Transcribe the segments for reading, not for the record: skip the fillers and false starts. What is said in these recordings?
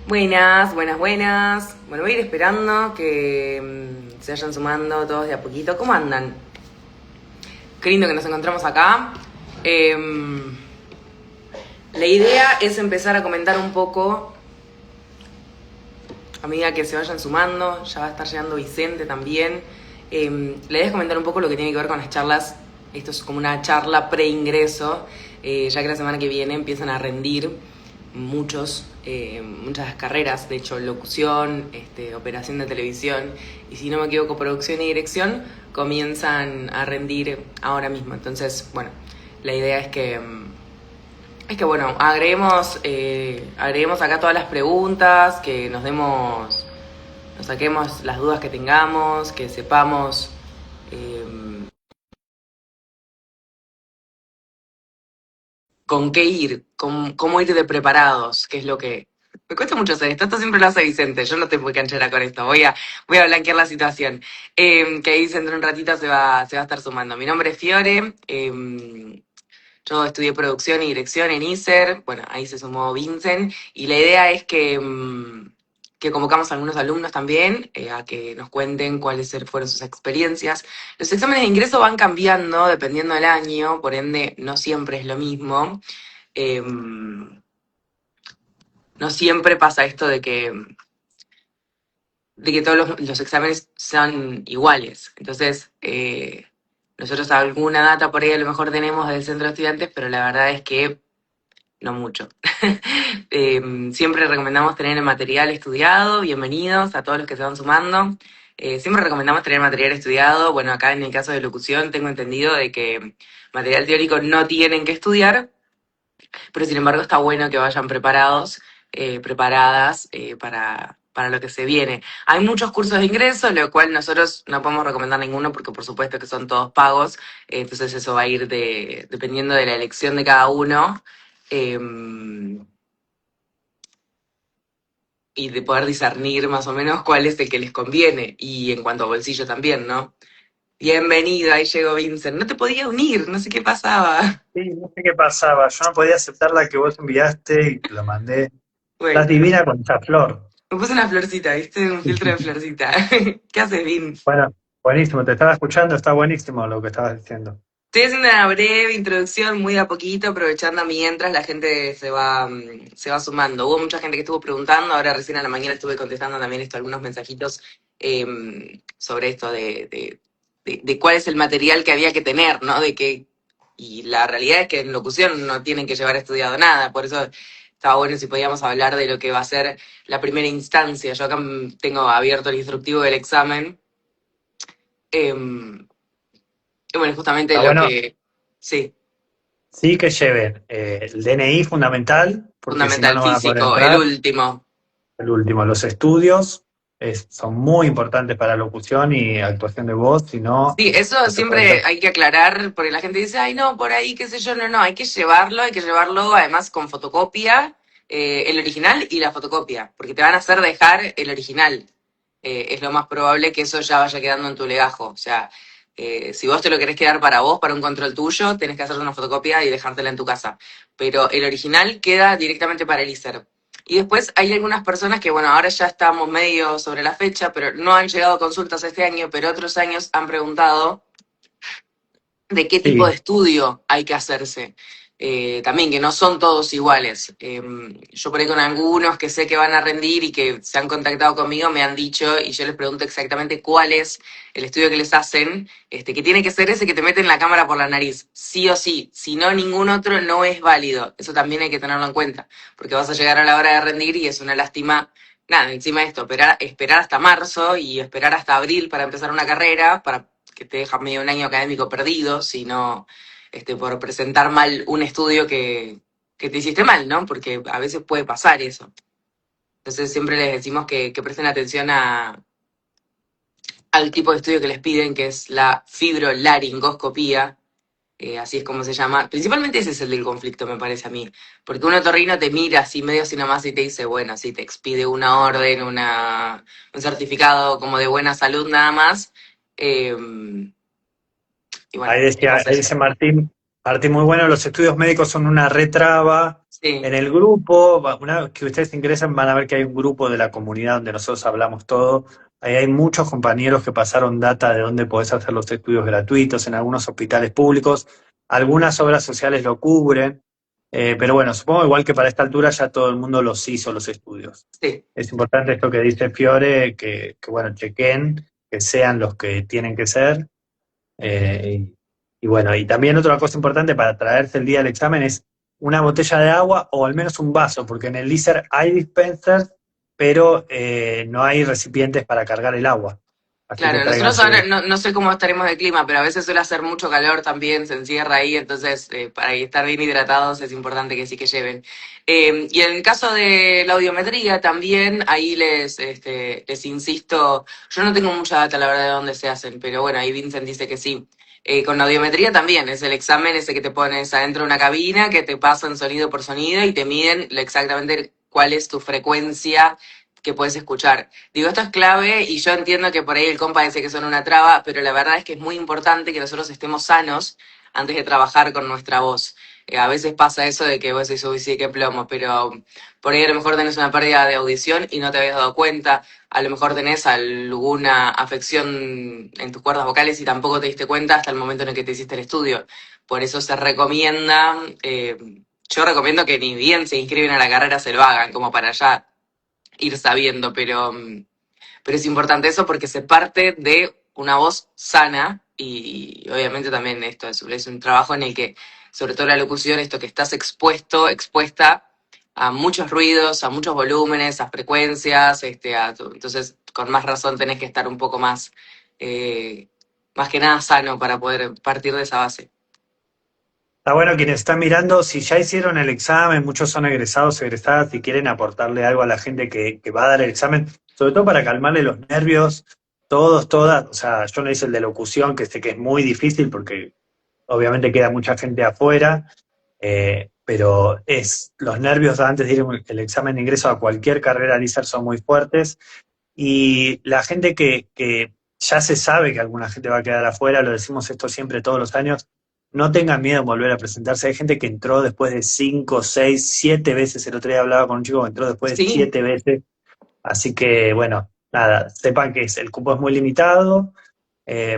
Buenas, buenas, buenas. Bueno, voy a ir esperando que se vayan sumando todos de a poquito. ¿Cómo andan? Qué lindo que nos encontramos acá. Em, la idea es empezar a comentar un poco a medida que se vayan sumando. Ya va a estar llegando Vicente también. La idea es comentar un poco lo que tiene que ver con las charlas. Esto es como una charla pre-ingreso, ya que la semana que viene empiezan a rendir muchas carreras, de hecho locución, operación de televisión y si no me equivoco producción y dirección comienzan a rendir ahora mismo. Entonces, bueno, la idea es que bueno, agreguemos acá todas las preguntas, que nos saquemos las dudas que tengamos, que sepamos con qué ir, cómo ir de preparados, que es lo que... Me cuesta mucho hacer esto siempre lo hace Vicente, yo no estoy muy canchera con esto, voy a blanquear la situación. Que ahí dentro de un ratito se va a estar sumando. Mi nombre es Fiore, yo estudié producción y dirección en ISER, bueno, ahí se sumó Vincent, y la idea es que convocamos a algunos alumnos también a que nos cuenten cuáles fueron sus experiencias. Los exámenes de ingreso van cambiando dependiendo del año, por ende no siempre es lo mismo. No siempre pasa esto de que todos los exámenes son iguales. Entonces, nosotros alguna data por ahí a lo mejor tenemos del centro de estudiantes, pero la verdad es que no mucho. Siempre recomendamos tener el material estudiado, bienvenidos a todos los que se van sumando. Siempre recomendamos tener material estudiado. Bueno, acá en el caso de locución tengo entendido de que material teórico no tienen que estudiar, pero sin embargo está bueno que vayan preparados, preparadas para lo que se viene. Hay muchos cursos de ingreso, lo cual nosotros no podemos recomendar ninguno porque por supuesto que son todos pagos, entonces eso va a ir dependiendo de la elección de cada uno. eh, y de poder discernir más o menos cuál es el que les conviene. Y en cuanto a bolsillo también, ¿no? Bienvenido, ahí llegó Vincent. No te podía unir, no sé qué pasaba. Sí, no sé qué pasaba. Yo no podía aceptar la que vos enviaste y te la mandé. Estás Bueno, divina con esa flor. me puse una florcita, ¿viste? Un filtro de florcita. ¿Qué haces, Vin? Bueno, buenísimo. Te estaba escuchando. Está buenísimo lo que estabas diciendo. Estoy haciendo una breve introducción, muy de a poquito, aprovechando mientras la gente se va sumando. Hubo mucha gente que estuvo preguntando, ahora recién a la mañana estuve contestando también algunos mensajitos sobre esto de cuál es el material que había que tener, ¿no? Y la realidad es que en locución no tienen que llevar estudiado nada, por eso estaba bueno si podíamos hablar de lo que va a ser la primera instancia. Yo acá tengo abierto el instructivo del examen. em, y bueno, justamente Está lo bueno. que... Sí. Sí que lleven el DNI fundamental, porque si no, Fundamental no van a poder físico, el entrar. último. El último, los estudios son muy importantes para locución y actuación de voz. Si no, Sí, eso no se puede entrar. siempre hay que aclarar, porque la gente dice, ay, no, por ahí, qué sé yo, no, no, hay que llevarlo además con fotocopia, el original y la fotocopia, porque te van a hacer dejar el original. Es lo más probable que eso ya vaya quedando en tu legajo. O sea, si vos te lo querés quedar para vos, para un control tuyo, tenés que hacer una fotocopia y dejártela en tu casa. Pero el original queda directamente para el ISER. Y después hay algunas personas que, bueno, ahora ya estamos medio sobre la fecha, pero no han llegado consultas este año, pero otros años han preguntado de qué tipo de Sí, estudio hay que hacerse. También que no son todos iguales. Yo por ahí con algunos que sé que van a rendir y que se han contactado conmigo me han dicho y yo les pregunto exactamente cuál es el estudio que les hacen, que tiene que ser ese que te meten la cámara por la nariz, sí o sí, si no ningún otro no es válido. Eso también hay que tenerlo en cuenta, porque vas a llegar a la hora de rendir y es una lástima. Nada, encima de esto, esperar hasta marzo y esperar hasta abril para empezar una carrera, para que te deja medio un año académico perdido, sino por presentar mal un estudio que te hiciste mal, ¿no? Porque a veces puede pasar eso. Entonces siempre les decimos que presten atención al tipo de estudio que les piden, que es la fibrolaringoscopía, así es como se llama. Principalmente ese es el del conflicto, me parece a mí. Porque un otorrino te mira así medio así nomás y te dice, bueno, sí, te expide una orden, un certificado como de buena salud nada más. Y bueno, ahí es decía, más ahí dice allá. Martín. Aparte, muy bueno, los estudios médicos son una retraba. En Sí, el grupo, una vez que ustedes ingresan, van a ver que hay un grupo de la comunidad donde nosotros hablamos todo. Ahí hay muchos compañeros que pasaron data de dónde podés hacer los estudios gratuitos en algunos hospitales públicos. Algunas obras sociales lo cubren. Pero bueno, supongo igual que para esta altura ya todo el mundo los hizo los estudios. sí. Es importante esto que dice Fiore, que bueno, chequen, que sean los que tienen que ser. Y bueno, y también otra cosa importante para traerse el día del examen es una botella de agua o al menos un vaso, porque en el LISER hay dispensers, pero no hay recipientes para cargar el agua. Así que Claro, nosotros tráiganse. ahora no sé cómo estaremos de clima, pero a veces suele hacer mucho calor también, se encierra ahí, entonces para estar bien hidratados es importante que sí que lleven. Y en el caso de la audiometría también, ahí les insisto, yo no tengo mucha data la verdad de dónde se hacen, pero bueno, ahí Vincent dice que sí. Con la audiometría también, es el examen ese que te pones adentro de una cabina, que te pasan sonido por sonido y te miden exactamente cuál es tu frecuencia que puedes escuchar. Digo, esto es clave y yo entiendo que por ahí el compa dice que son una traba, pero la verdad es que es muy importante que nosotros estemos sanos antes de trabajar con nuestra voz. A veces pasa eso de que vos decís, uy, sí, qué plomo, pero por ahí a lo mejor tenés una pérdida de audición y no te habías dado cuenta, a lo mejor tenés alguna afección en tus cuerdas vocales y tampoco te diste cuenta hasta el momento en el que te hiciste el estudio. Por eso se recomienda, yo recomiendo que ni bien se inscriben a la carrera se lo hagan, como para ya ir sabiendo, pero es importante eso porque se parte de una voz sana y obviamente también esto es un trabajo en el que, sobre todo la locución, esto que estás expuesto, expuesta a muchos ruidos, a muchos volúmenes, a frecuencias, entonces con más razón tenés que estar un poco más que nada sano para poder partir de esa base. Está bueno quienes están mirando, si ya hicieron el examen, muchos son egresados, egresadas, y quieren aportarle algo a la gente que va a dar el examen, sobre todo para calmarle los nervios, todos, todas, o sea, yo no hice el de locución, que sé que es muy difícil porque obviamente queda mucha gente afuera, pero los nervios antes de ir el examen de ingreso a cualquier carrera LISER son muy fuertes, y la gente que ya se sabe que alguna gente va a quedar afuera, lo decimos esto siempre todos los años, no tengan miedo en volver a presentarse. Hay gente que entró después de 5, 6, 7 veces. El otro día hablaba con un chico que entró después de Sí, 7 veces. Así que, bueno, nada, sepan que el cupo es muy limitado,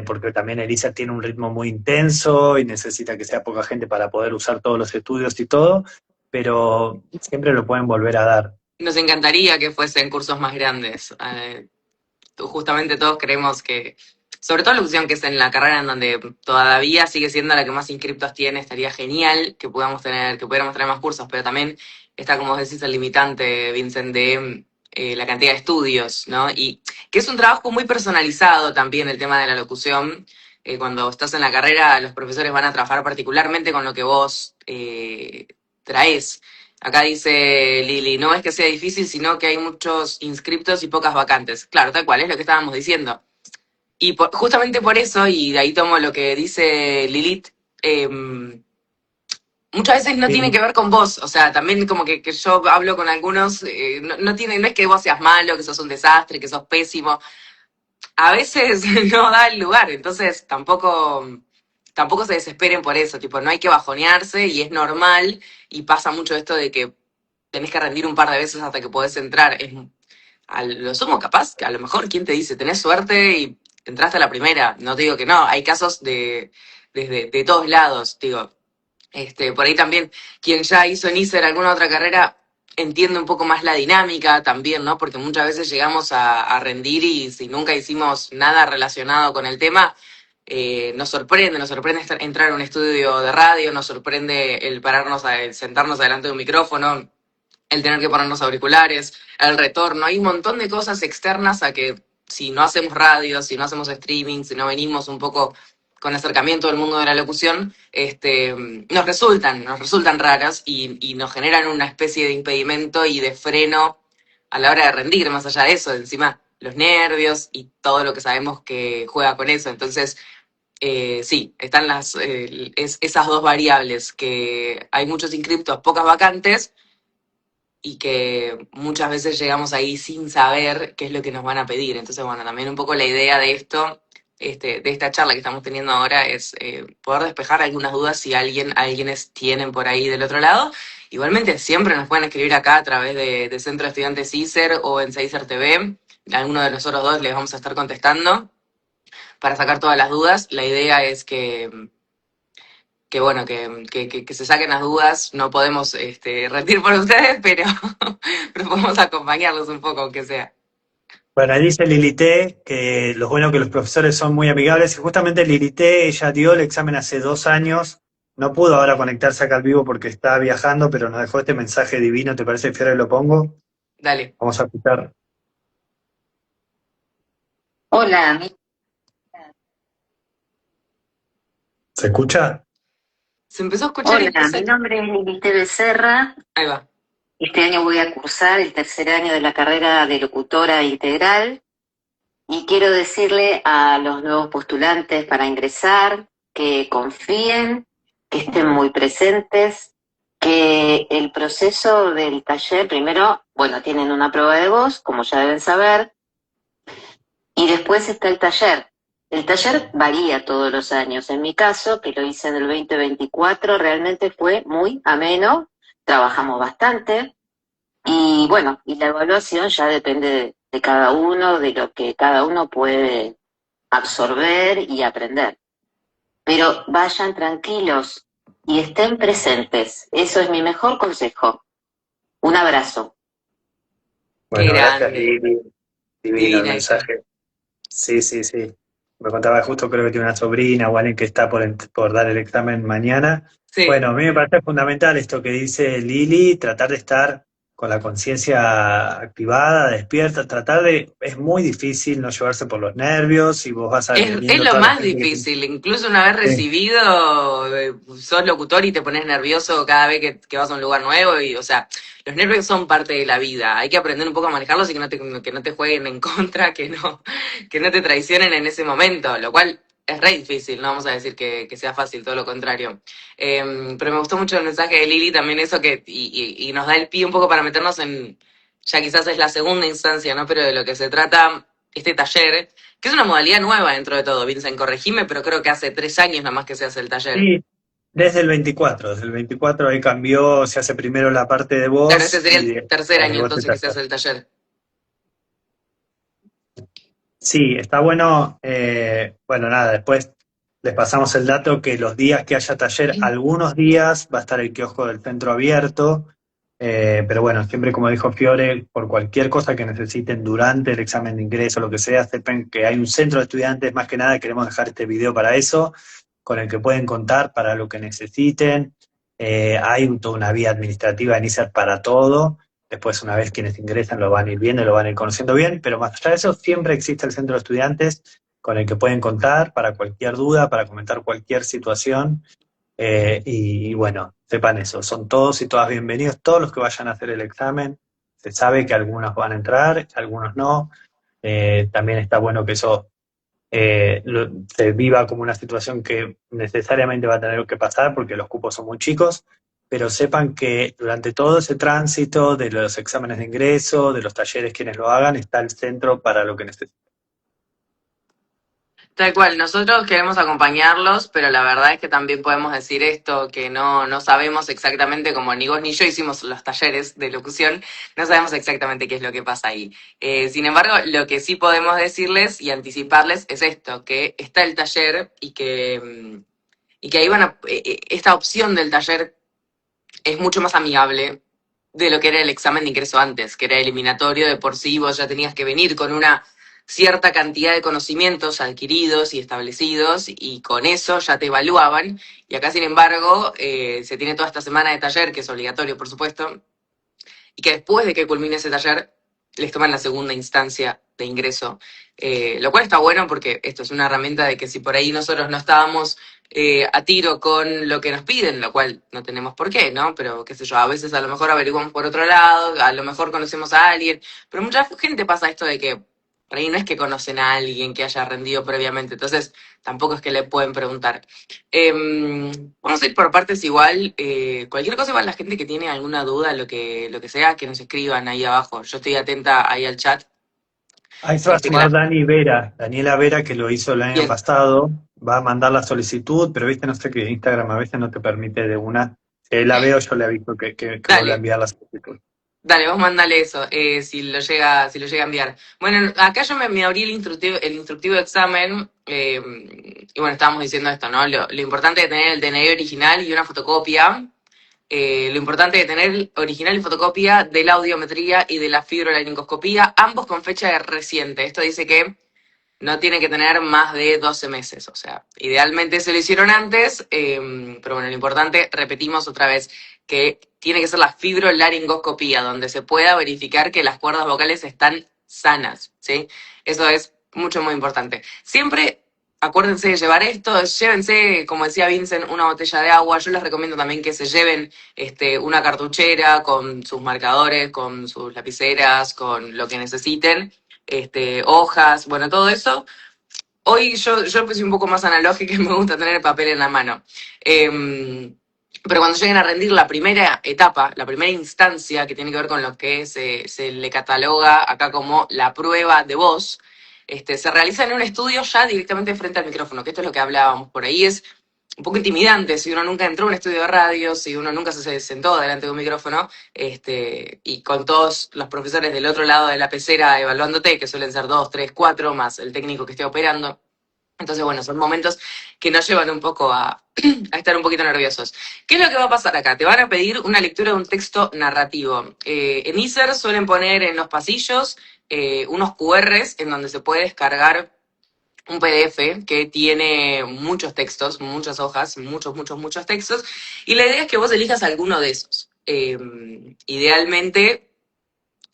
porque también Elisa tiene un ritmo muy intenso y necesita que sea poca gente para poder usar todos los estudios y todo, pero siempre lo pueden volver a dar. nos encantaría que fuesen cursos más grandes. Justamente todos creemos que, sobre todo la opción que es en la carrera en donde todavía sigue siendo la que más inscriptos tiene, estaría genial que que pudiéramos tener más cursos, pero también está, como vos decís, el limitante, Vincent, de la cantidad de estudios, ¿no? Y que es un trabajo muy personalizado también el tema de la locución. Cuando estás en la carrera, los profesores van a trabajar particularmente con lo que vos traes. Acá dice Lili, no es que sea difícil, sino que hay muchos inscriptos y pocas vacantes. Claro, tal cual, es lo que estábamos diciendo. Y justamente por eso, y de ahí tomo lo que dice Lilith, eh, muchas veces no tiene Sí, que ver con vos. O sea, también como que yo hablo con algunos, no es que vos seas malo, que sos un desastre, que sos pésimo. A veces no da el lugar, entonces tampoco se desesperen por eso, tipo, no hay que bajonearse y es normal y pasa mucho esto de que tenés que rendir un par de veces hasta que podés entrar. A lo sumo capaz, que a lo mejor, ¿quién te dice? Tenés suerte y entraste a la primera. No te digo que no, hay casos de todos lados, digo. Por ahí también, quien ya hizo en ISER alguna otra carrera, entiende un poco más la dinámica también, ¿no? Porque muchas veces llegamos a rendir y si nunca hicimos nada relacionado con el tema, nos sorprende entrar a un estudio de radio, nos sorprende el el sentarnos delante de un micrófono, el tener que ponernos auriculares, el retorno. Hay un montón de cosas externas a que si no hacemos radio, si no hacemos streaming, si no venimos un poco con acercamiento del mundo de la locución, nos resultan raras y nos generan una especie de impedimento y de freno a la hora de rendir, más allá de eso, encima los nervios y todo lo que sabemos que juega con eso. Entonces, sí, están esas dos variables, que hay muchos inscriptos, pocas vacantes, y que muchas veces llegamos ahí sin saber qué es lo que nos van a pedir. Entonces, bueno, también un poco la idea de esto, de esta charla que estamos teniendo ahora es poder despejar algunas dudas si alguienes tienen por ahí del otro lado. Igualmente siempre nos pueden escribir acá a través de Centro de Estudiantes CICER o en CICER TV. Alguno de nosotros dos les vamos a estar contestando para sacar todas las dudas. La idea es que bueno, que se saquen las dudas. No podemos rendir por ustedes, pero podemos acompañarlos un poco, aunque sea. Bueno, ahí dice Lilité que lo bueno que los profesores son muy amigables y justamente Lilité, ella dio el examen hace 2 años, no pudo ahora conectarse acá al vivo porque está viajando, pero nos dejó este mensaje divino, ¿te parece, Fiore? Lo pongo. Dale. Vamos a escuchar. Hola, ¿Se escucha? Se empezó a escuchar y mi nombre es Lilité Becerra. ahí va. Este año voy a cursar el tercer año de la carrera de locutora integral y quiero decirle a los nuevos postulantes para ingresar que confíen, que estén muy presentes, que el proceso del taller, primero, bueno, tienen una prueba de voz, como ya deben saber, y después está el taller. El taller varía todos los años. En mi caso, que lo hice en el 2024, realmente fue muy ameno, trabajamos bastante y bueno, y la evaluación ya depende de cada uno, de lo que cada uno puede absorber y aprender. Pero vayan tranquilos y estén presentes. Eso es mi mejor consejo. Un abrazo. Bueno, Qué gracias, grande. Lili. Divino el Divina ella. mensaje. Sí, sí, sí. Me contaba justo, creo que tiene una sobrina o alguien que está por dar el examen mañana. Sí. Bueno, a mí me parece fundamental esto que dice Lili, tratar de estar con la conciencia activada, despierta, es muy difícil no llevarse por los nervios y vos vas Es viendo lo toda la más gente difícil, incluso una vez sí, recibido, sos locutor y te pones nervioso cada vez que vas a un lugar nuevo y, o sea, los nervios son parte de la vida, hay que aprender un poco a manejarlos y que no te jueguen en contra, que no te traicionen en ese momento, lo cual es re difícil, no vamos a decir que sea fácil, todo lo contrario. Pero me gustó mucho el mensaje de Lili, también eso y nos da el pie un poco para meternos en, ya quizás es la segunda instancia, ¿no? Pero de lo que se trata este taller, que es una modalidad nueva dentro de todo, Vincent, corregime, pero creo que hace 3 años nada más que se hace el taller. sí, desde el 24 ahí cambió, se hace primero la parte de Claro, este voz sería y el tercer después de año voz entonces que se hace el taller. Sí, está bueno. Bueno, nada, después les pasamos el dato que los días que haya taller, algunos días va a estar el kiosco del centro abierto, pero bueno, siempre como dijo Fiore, por cualquier cosa que necesiten durante el examen de ingreso, lo que sea, sepan que hay un centro de estudiantes, más que nada queremos dejar este video para eso, con el que pueden contar para lo que necesiten. Hay toda una vía administrativa en ISER para todo. Después, una vez quienes ingresan lo van a ir viendo, lo van a ir conociendo bien, pero más allá de eso, siempre existe el centro de estudiantes con el que pueden contar para cualquier duda, para comentar cualquier situación. Y bueno, sepan eso, son todos y todas bienvenidos, todos los que vayan a hacer el examen. Se sabe que algunos van a entrar, algunos no. También está bueno que eso se viva como una situación que necesariamente va a tener que pasar porque los cupos son muy chicos, pero sepan que durante todo ese tránsito de los exámenes de ingreso, de los talleres quienes lo hagan, está el centro para lo que necesiten. Tal cual, nosotros queremos acompañarlos, pero la verdad es que también podemos decir esto, que no sabemos exactamente, como ni vos ni yo hicimos los talleres de locución, no sabemos exactamente qué es lo que pasa ahí. Sin embargo, lo que sí podemos decirles y anticiparles es esto, que está el taller y que ahí esta opción del taller es mucho más amigable de lo que era el examen de ingreso antes, que era eliminatorio, de por sí vos ya tenías que venir con una cierta cantidad de conocimientos adquiridos y establecidos y con eso ya te evaluaban. Y acá, sin embargo, se tiene toda esta semana de taller, que es obligatorio, por supuesto, y que después de que culmine ese taller les toman la segunda instancia de ingreso, lo cual está bueno porque esto es una herramienta de que si por ahí nosotros no estábamos a tiro con lo que nos piden, lo cual no tenemos por qué, ¿no? Pero qué sé yo, a veces a lo mejor averiguamos por otro lado, a lo mejor conocemos a alguien, pero mucha gente pasa esto de que por ahí no es que conocen a alguien que haya rendido previamente, entonces tampoco es que le pueden preguntar. Vamos a ir por partes igual. Cualquier cosa, igual la gente que tiene alguna duda, lo que sea, que nos escriban ahí abajo. Yo estoy atenta ahí al chat Ahí se va a Que sumar Dani Vera, Daniela Vera, que lo hizo el año bien, pasado. Va a mandar la solicitud, pero viste, no sé que Instagram a veces no te permite de una. Si la veo, yo le aviso que vuelva a dale. enviar la solicitud. Dale, vos mandale eso, si lo llega a enviar. Bueno, acá yo me abrí el instructivo de examen, y bueno, estábamos diciendo esto, ¿no? Lo importante de tener el DNI original y una fotocopia, lo importante de tener original y fotocopia de la audiometría y de la fibrolaringoscopía, ambos con fecha reciente. Esto dice que no tiene que tener más de 12 meses, o sea, idealmente se lo hicieron antes, pero bueno, lo importante, repetimos otra vez, que tiene que ser la fibrolaringoscopía, donde se pueda verificar que las cuerdas vocales están sanas, ¿sí? Eso es mucho, muy importante. Siempre acuérdense de llevar esto, llévense, como decía Vincent, una botella de agua. Yo les recomiendo también que se lleven una cartuchera con sus marcadores, con sus lapiceras, con lo que necesiten, hojas, bueno, todo eso. Hoy yo empecé un poco más analógica y me gusta tener el papel en la mano. Pero cuando lleguen a rendir la primera etapa, la primera instancia que tiene que ver con lo que se le cataloga acá como la prueba de voz, se realiza en un estudio ya directamente frente al micrófono, que esto es lo que hablábamos por ahí, es un poco intimidante si uno nunca entró a un estudio de radio, si uno nunca se sentó delante de un micrófono, y con todos los profesores del otro lado de la pecera evaluándote, que suelen ser 2, 3, 4, más el técnico que esté operando. Entonces, bueno, son momentos que nos llevan un poco a estar un poquito nerviosos. ¿Qué es lo que va a pasar acá? Te van a pedir una lectura de un texto narrativo. En ISER suelen poner en los pasillos unos QRs en donde se puede descargar un PDF que tiene muchos textos, muchas hojas, muchos textos, y la idea es que vos elijas alguno de esos. Idealmente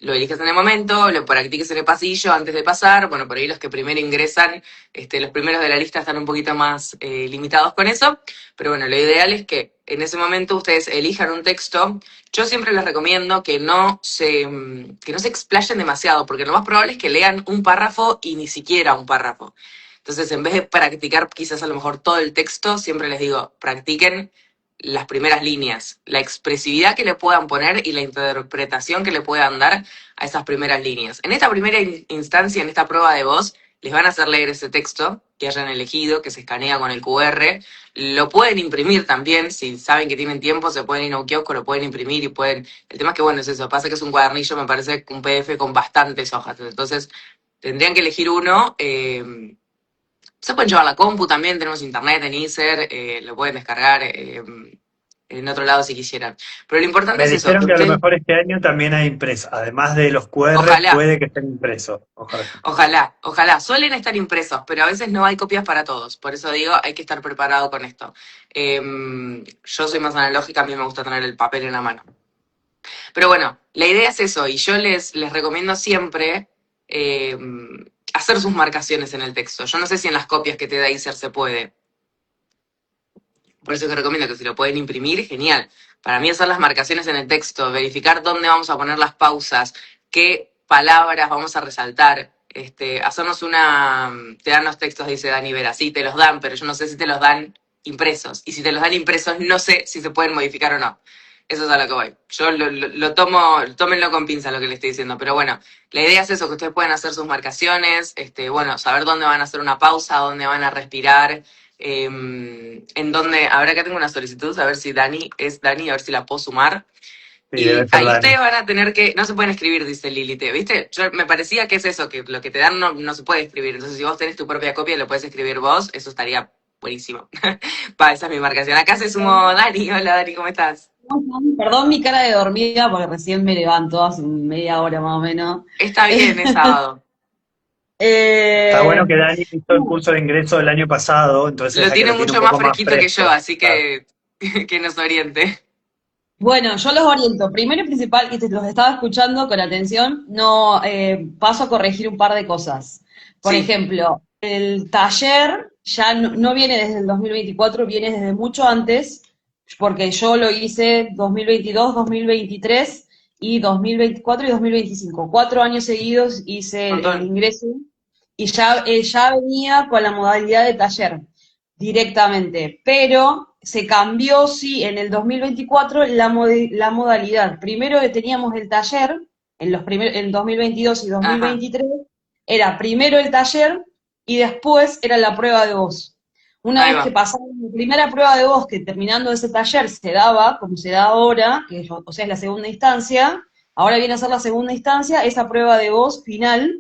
lo eliges en el momento, lo practiques en el pasillo antes de pasar. Bueno, por ahí los que primero ingresan, los primeros de la lista están un poquito más limitados con eso, pero bueno, lo ideal es que en ese momento ustedes elijan un texto. Yo siempre les recomiendo que no se explayen demasiado, porque lo más probable es que lean un párrafo y ni siquiera un párrafo. Entonces, en vez de practicar quizás a lo mejor todo el texto, siempre les digo, practiquen las primeras líneas, la expresividad que le puedan poner y la interpretación que le puedan dar a esas primeras líneas. En esta primera instancia, en esta prueba de voz, les van a hacer leer ese texto que hayan elegido, que se escanea con el QR. Lo pueden imprimir también, si saben que tienen tiempo, se pueden ir a un kiosco, lo pueden imprimir y pueden... El tema es que, bueno, es eso, pasa que es un cuadernillo, me parece, un PDF con bastantes hojas. Entonces, tendrían que elegir uno. Se pueden llevar la compu también, tenemos internet en ISER, lo pueden descargar en otro lado si quisieran. Pero lo importante Me es eso, dijeron que que a lo ustedes, mejor este año también hay impreso. Además de los QR, ojalá, puede que estén impresos. Ojalá. ojalá, suelen estar impresos, pero a veces no hay copias para todos. Por eso digo, hay que estar preparado con esto. Yo soy más analógica, a mí me gusta tener el papel en la mano. Pero bueno, la idea es eso, y yo les recomiendo siempre eh, hacer sus marcaciones en el texto. Yo no sé si en las copias que te da ISER se puede. Por eso te recomiendo que si lo pueden imprimir, genial. Para mí hacer las marcaciones en el texto, verificar dónde vamos a poner las pausas, qué palabras vamos a resaltar, hacernos te dan los textos, dice Dani Vera, sí, te los dan, pero yo no sé si te los dan impresos. Y si te los dan impresos, no sé si se pueden modificar o no. Eso es a lo que voy. Yo lo tomo, tómenlo con pinza lo que le estoy diciendo, pero bueno, la idea es eso, que ustedes pueden hacer sus marcaciones, bueno, saber dónde van a hacer una pausa, dónde van a respirar, en donde, ahora que tengo una solicitud, a ver si Dani es Dani, a ver si la puedo sumar. Sí, Y debe ser ahí Dani. ustedes van a tener que, no se pueden escribir, dice Lilith, ¿viste? Me parecía que es eso, que lo que te dan no se puede escribir. Entonces, si vos tenés tu propia copia y lo puedes escribir vos, eso estaría buenísimo. Esa es mi marcación. Acá se sumó Dani. Hola Dani, ¿cómo estás? Perdón mi cara de dormida porque recién me levanto hace media hora más o menos. Está bien, es sábado. Está bueno Eh, que Dani hizo el curso de ingreso del año pasado, entonces Lo hay que tiene lo tiene un mucho más poco más fresquito que yo, fresco. así Claro. que nos oriente. bueno, yo los oriento. Primero y principal, que los estaba escuchando con atención, no paso a corregir un par de cosas. Por Sí, ejemplo, el taller ya no viene desde el 2024, viene desde mucho antes, porque yo lo hice 2022, 2023 y 2024 y 2025. 4 años seguidos hice un el montón. ingreso y ya venía con la modalidad de taller directamente, pero se cambió, sí, en el 2024 la modalidad. Primero teníamos el taller en 2022 y Ajá, 2023, era primero el taller y después era la prueba de voz. Una Ahí vez va, que pasaron la primera prueba de voz, que terminando ese taller se daba, como se da ahora, que o sea, es la segunda instancia, ahora viene a ser la segunda instancia, esa prueba de voz final,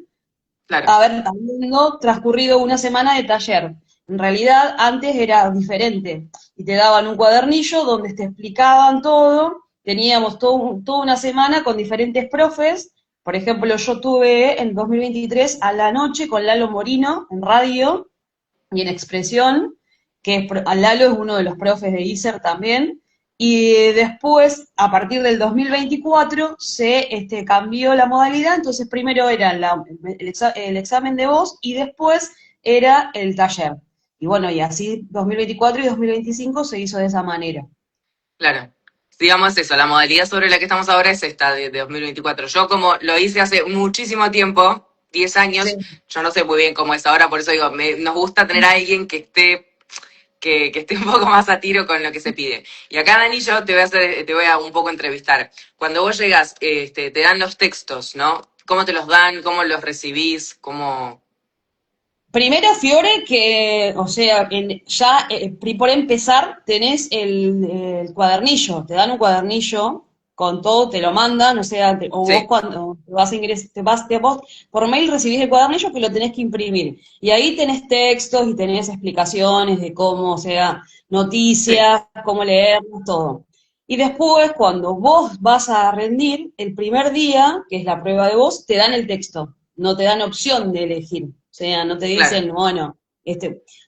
claro, habiendo transcurrido una semana de taller. En realidad, antes era diferente, y te daban un cuadernillo donde te explicaban todo, teníamos toda una semana con diferentes profes. Por ejemplo, yo tuve en 2023 a la noche con Lalo Morino en radio y en expresión, que Lalo es uno de los profes de ISER también, y después, a partir del 2024, se cambió la modalidad, entonces primero era el examen de voz y después era el taller. Y bueno, y así 2024 y 2025 se hizo de esa manera. claro. Digamos eso, la modalidad sobre la que estamos ahora es esta de 2024. Yo como lo hice hace muchísimo tiempo, 10 años, Sí. yo no sé muy bien cómo es ahora, por eso digo, nos gusta tener a alguien que esté un poco más a tiro con lo que se pide. Y acá, Dani, yo te voy a un poco entrevistar. Cuando vos llegas, te dan los textos, ¿no? ¿Cómo te los dan? ¿Cómo los recibís? ¿Cómo? Primero, Fiore, que, o sea, por empezar tenés el cuadernillo, te dan un cuadernillo con todo, te lo mandan, o sea, o vos Sí, cuando te vas a ingresar, vos por mail recibís el cuadernillo que lo tenés que imprimir. Y ahí tenés textos y tenés explicaciones de cómo, o sea, sí, noticias, cómo leerlos, todo. Y después, cuando vos vas a rendir, el primer día, que es la prueba de voz, te dan el texto, no te dan opción de elegir. O sea, no te claro. dicen, bueno,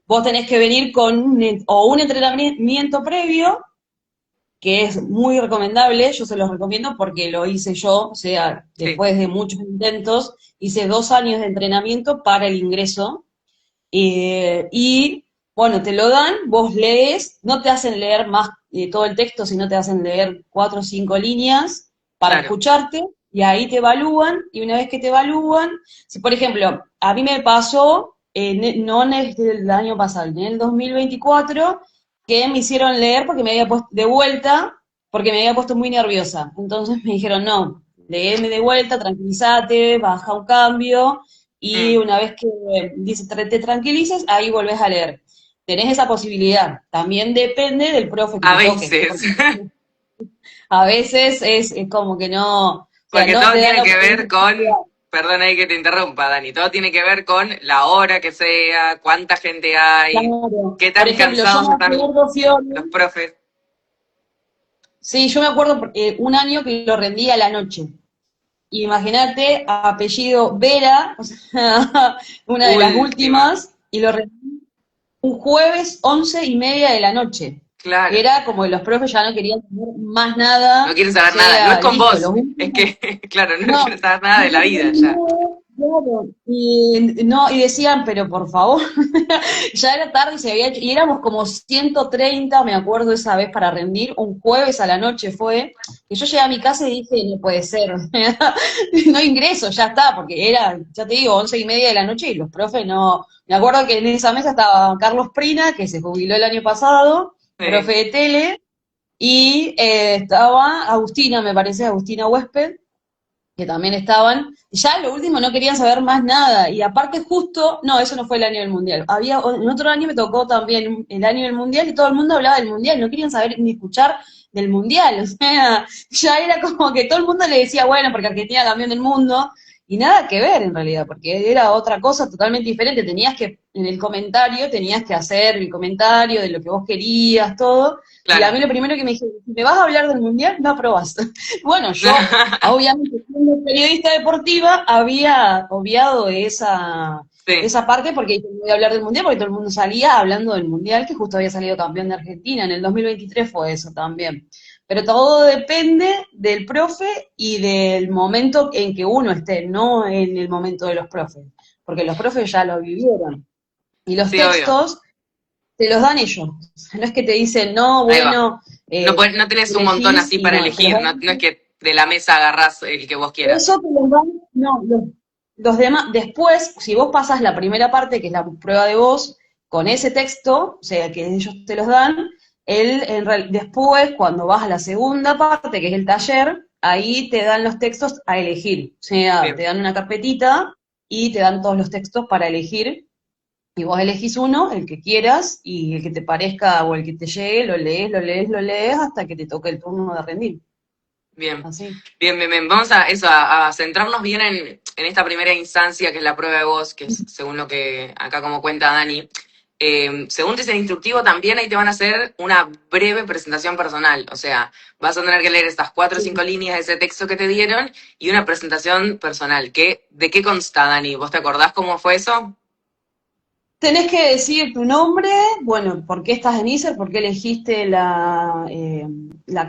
vos tenés que venir con o un entrenamiento previo, que es muy recomendable, yo se los recomiendo porque lo hice yo, o sea, Sí. después de muchos intentos, hice 2 años de entrenamiento para el ingreso, y bueno, te lo dan, vos lees, no te hacen leer más todo el texto, sino te hacen leer 4 o 5 líneas para Claro. escucharte, y ahí te evalúan, y una vez que te evalúan, si por ejemplo, a mí me pasó, no en el año pasado, en el 2024, que me hicieron leer porque me había puesto de vuelta, porque me había puesto muy nerviosa. Entonces me dijeron, no, léeme de vuelta, tranquilízate, baja un cambio, y Mm. una vez que dice, te tranquilices, ahí volvés a leer. Tenés esa posibilidad. También depende del profe que A te toque, veces. porque a veces es como que no, o sea, Porque no todo te dan tiene la que ver posibilidad. con, perdón ahí que te interrumpa, Dani, todo tiene que ver con la hora que sea, cuánta gente hay, Claro. qué Por tan ejemplo, yo cansados me están acuerdo, Fiore, los profes. sí, yo me acuerdo un año que lo rendí a la noche. Imagínate, apellido Vera, o sea, una de las Última, últimas, y lo rendí un jueves 11:30 de la noche. claro. Era como que los profes ya no querían saber más No nada, quieren o saber nada, no es sea, con listo, vos, los es últimos, que, claro, no no, quieren saber nada de la vida ya. no, claro, y no, y decían, pero por favor, ya era tarde y se había hecho, y éramos como 130, me acuerdo esa vez para rendir, un jueves a la noche fue, que yo llegué a mi casa y dije, no puede ser, no ingreso, ya está, porque era, ya te digo, 11:30 de la noche y los profes no, me acuerdo que en esa mesa estaba Carlos Prina, que se jubiló el año pasado, profe Sí, de tele, y estaba Agustina, me parece, Agustina Huésped, que también estaban, y ya lo último no querían saber más nada, y aparte justo, no, eso no fue el año del Mundial, en otro año me tocó también el año del Mundial y todo el mundo hablaba del Mundial, no querían saber ni escuchar del Mundial, o sea, ya era como que todo el mundo le decía, bueno, porque Argentina campeón del mundo, y nada que ver en realidad, porque era otra cosa totalmente diferente, tenías que, en el comentario, tenías que hacer el comentario de lo que vos querías, todo, y a claro. mí lo primero que me dijeron, si me vas a hablar del Mundial, no aprobás. Bueno, yo obviamente, siendo periodista deportiva, había obviado Sí, esa parte porque no voy a hablar del Mundial, porque todo el mundo salía hablando del Mundial, que justo había salido campeón de Argentina. En el 2023 fue eso también. Pero todo depende del profe y del momento en que uno esté, no en el momento de los profes. Porque los profes ya lo vivieron. Y los sí, obvio. textos te los dan ellos. No es que te dicen, no, Ahí va. bueno, No, no tenés un montón elegís así y para no, te los elegir, no, dan. no es que de la mesa agarrás el que vos quieras. Eso te los dan, no, los demás, después, si vos pasas la primera parte, que es la prueba de voz, con ese texto, o sea, que ellos te los dan, después, cuando vas a la segunda parte, que es el taller, ahí te dan los textos a elegir. O sea, te Bien, dan una carpetita y te dan todos los textos para elegir, y vos elegís uno, el que quieras, y el que te parezca o el que te llegue, lo lees, lo lees, lo lees, hasta que te toque el turno de rendir. Bien, Así. bien, bien, bien. Vamos a eso, a centrarnos bien en esta primera instancia que es la prueba de voz, que es según lo que acá como cuenta Dani. Según dice el instructivo, también ahí te van a hacer una breve presentación personal. O sea, vas a tener que leer estas 4 o 5 Sí. líneas de ese texto que te dieron y una presentación personal. ¿De qué consta, Dani? ¿Vos te acordás cómo fue eso? Tenés que decir tu nombre, bueno, por qué estás en ISER, por qué elegiste la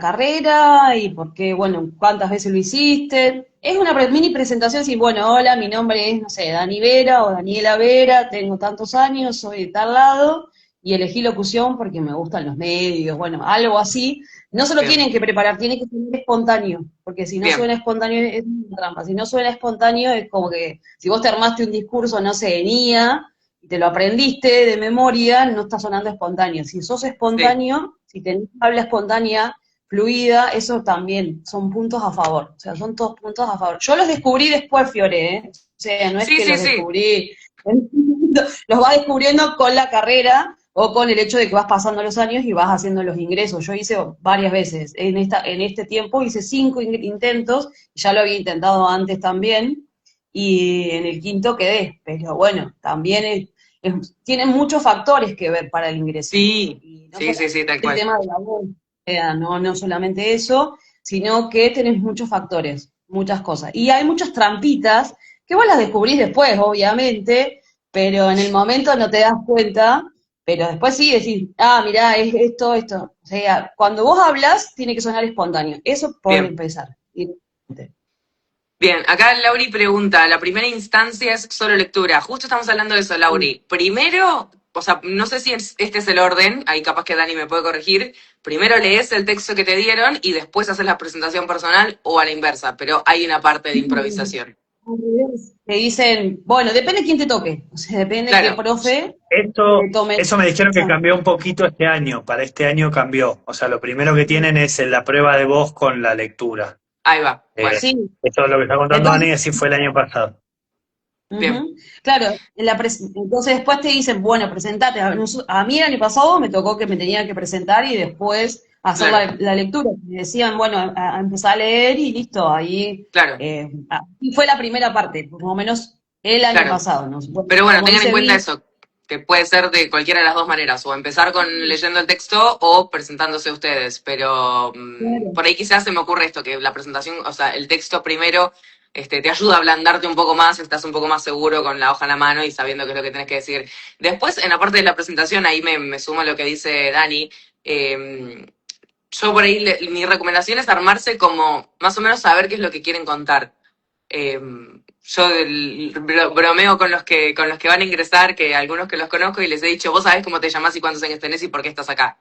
carrera y por qué, bueno, cuántas veces lo hiciste. Es una mini presentación, sí, bueno, hola, mi nombre es, no sé, Dani Vera o Daniela Vera, tengo tantos años, soy de tal lado y elegí locución porque me gustan los medios, bueno, algo así. No se lo Bien, tienen que preparar, tiene que ser espontáneo, porque si no bien, suena espontáneo es una trampa. Si no suena espontáneo es como que si vos te armaste un discurso, no sé, en IA, te lo aprendiste de memoria, no está sonando espontáneo. Si sos sí, espontáneo, si tenés habla espontánea, fluida, eso también son puntos a favor. O sea, son todos puntos a favor. Yo los descubrí después, Fiore, ¿eh? O sea, no es sí, que sí, los sí, descubrí, los vas descubriendo con la carrera o con el hecho de que vas pasando los años y vas haciendo los ingresos. Yo hice varias veces. En este tiempo hice 5 intentos, ya lo había intentado antes también, y en el quinto quedé. Pero bueno, también tienen muchos factores que ver para el ingreso. sí, Y no sí, sí, solamente sí, tal el cual. tema de la voz, o sea, no solamente eso, sino que tenés muchos factores, muchas cosas. Y hay muchas trampitas que vos las descubrís después, obviamente, pero en el momento no te das cuenta, pero después sí decís, ah, mirá, es esto, esto. O sea, cuando vos hablas, tiene que sonar espontáneo. Eso por Bien. empezar. Bien, acá Lauri pregunta, la primera instancia es solo lectura. Justo estamos hablando de eso, Lauri. Primero, o sea, no sé si este es el orden, ahí capaz que Dani me puede corregir. Primero lees el texto que te dieron y después haces la presentación personal o a la inversa, pero hay una parte de improvisación. Te dicen, bueno, depende quién te toque. O sea, depende qué Claro, profe Esto, tome. eso me dijeron que cambió un poquito este año, para este año cambió. O sea, lo primero que tienen es la prueba de voz con la lectura. ahí va. Bueno, Eh, Sí, Eso es lo que está contando entonces, Ani, así fue el año pasado. bien, claro, entonces después te dicen, bueno, presentate. A mí el año pasado me tocó que me tenía que presentar y después hacer claro, la lectura. Me decían, bueno, a empezar a leer y listo, ahí. claro, Y fue la primera parte, por lo menos el año claro. pasado. ¿No? Bueno, Pero bueno, como tengan en dice cuenta Vi, eso, que puede ser de cualquiera de las dos maneras, o empezar con leyendo el texto o presentándose ustedes, pero claro, por ahí quizás se me ocurre esto, que la presentación, o sea, el texto primero te ayuda a ablandarte un poco más, estás un poco más seguro con la hoja en la mano y sabiendo qué es lo que tenés que decir. Después, en la parte de la presentación, ahí me sumo a lo que dice Dani, yo por ahí mi recomendación es armarse como más o menos saber qué es lo que quieren contar. Eh, yo bromeo con los que van a ingresar, que algunos que los conozco y les he dicho, vos sabés cómo te llamás y cuántos años tenés y por qué estás acá.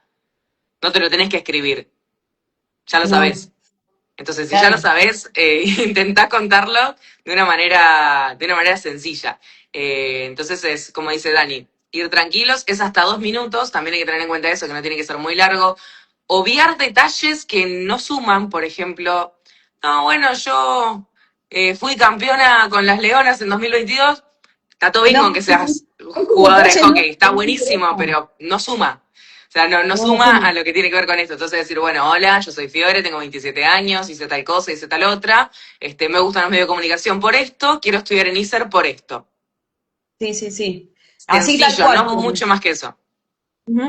No te lo tenés que escribir, ya lo no, sabés. Entonces, si ya lo claro. sabés, intentá contarlo de una manera sencilla. Entonces es, como dice Dani, ir tranquilos, es hasta 2 minutos, también hay que tener en cuenta eso, que no tiene que ser muy largo. Obviar detalles que no suman, por ejemplo, no, bueno, yo fui campeona con las Leonas en 2022, está todo bien con No, que seas ese jugadora de detalle no, hockey, está no buenísimo, interesa. pero no suma. O sea, no No, suma suma. a lo que tiene que ver con esto. Entonces decir, bueno, hola, yo soy Fiore, tengo 27 años, hice tal cosa, hice tal otra, me gustan los medios de comunicación por esto, quiero estudiar en ISER por esto. Sí, sí, sí. Así tal Sencillo, cual. no mucho más que eso.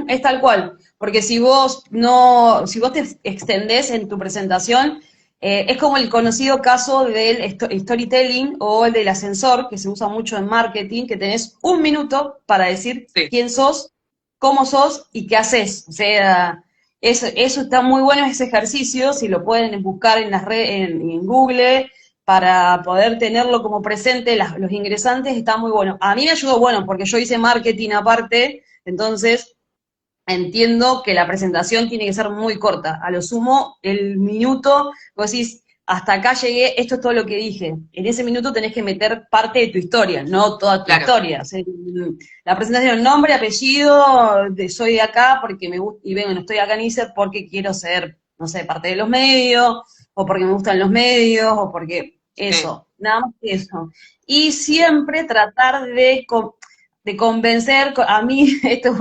Es tal cual, porque si vos no, si vos te extendés en tu presentación, es como el conocido caso del storytelling o el del ascensor, que se usa mucho en marketing, que tenés 1 minuto para decir Sí, quién sos, cómo sos y qué haces. O sea, eso está muy bueno ese ejercicio, si lo pueden buscar en las redes, en Google, para poder tenerlo como presente, los ingresantes, está muy bueno. A mí me ayudó, bueno, porque yo hice marketing aparte, entonces entiendo que la presentación tiene que ser muy corta. A lo sumo, el minuto, vos decís, hasta acá llegué, esto es todo lo que dije. En ese minuto tenés que meter parte de tu historia, no toda tu claro, historia. O sea, la presentación, nombre, apellido, soy de acá porque me gusta, y vengo, no estoy acá en ISER porque quiero ser, no sé, parte de los medios, o porque me gustan los medios, o porque sí. eso. nada más que eso. Y siempre tratar de convencer, a mí, esto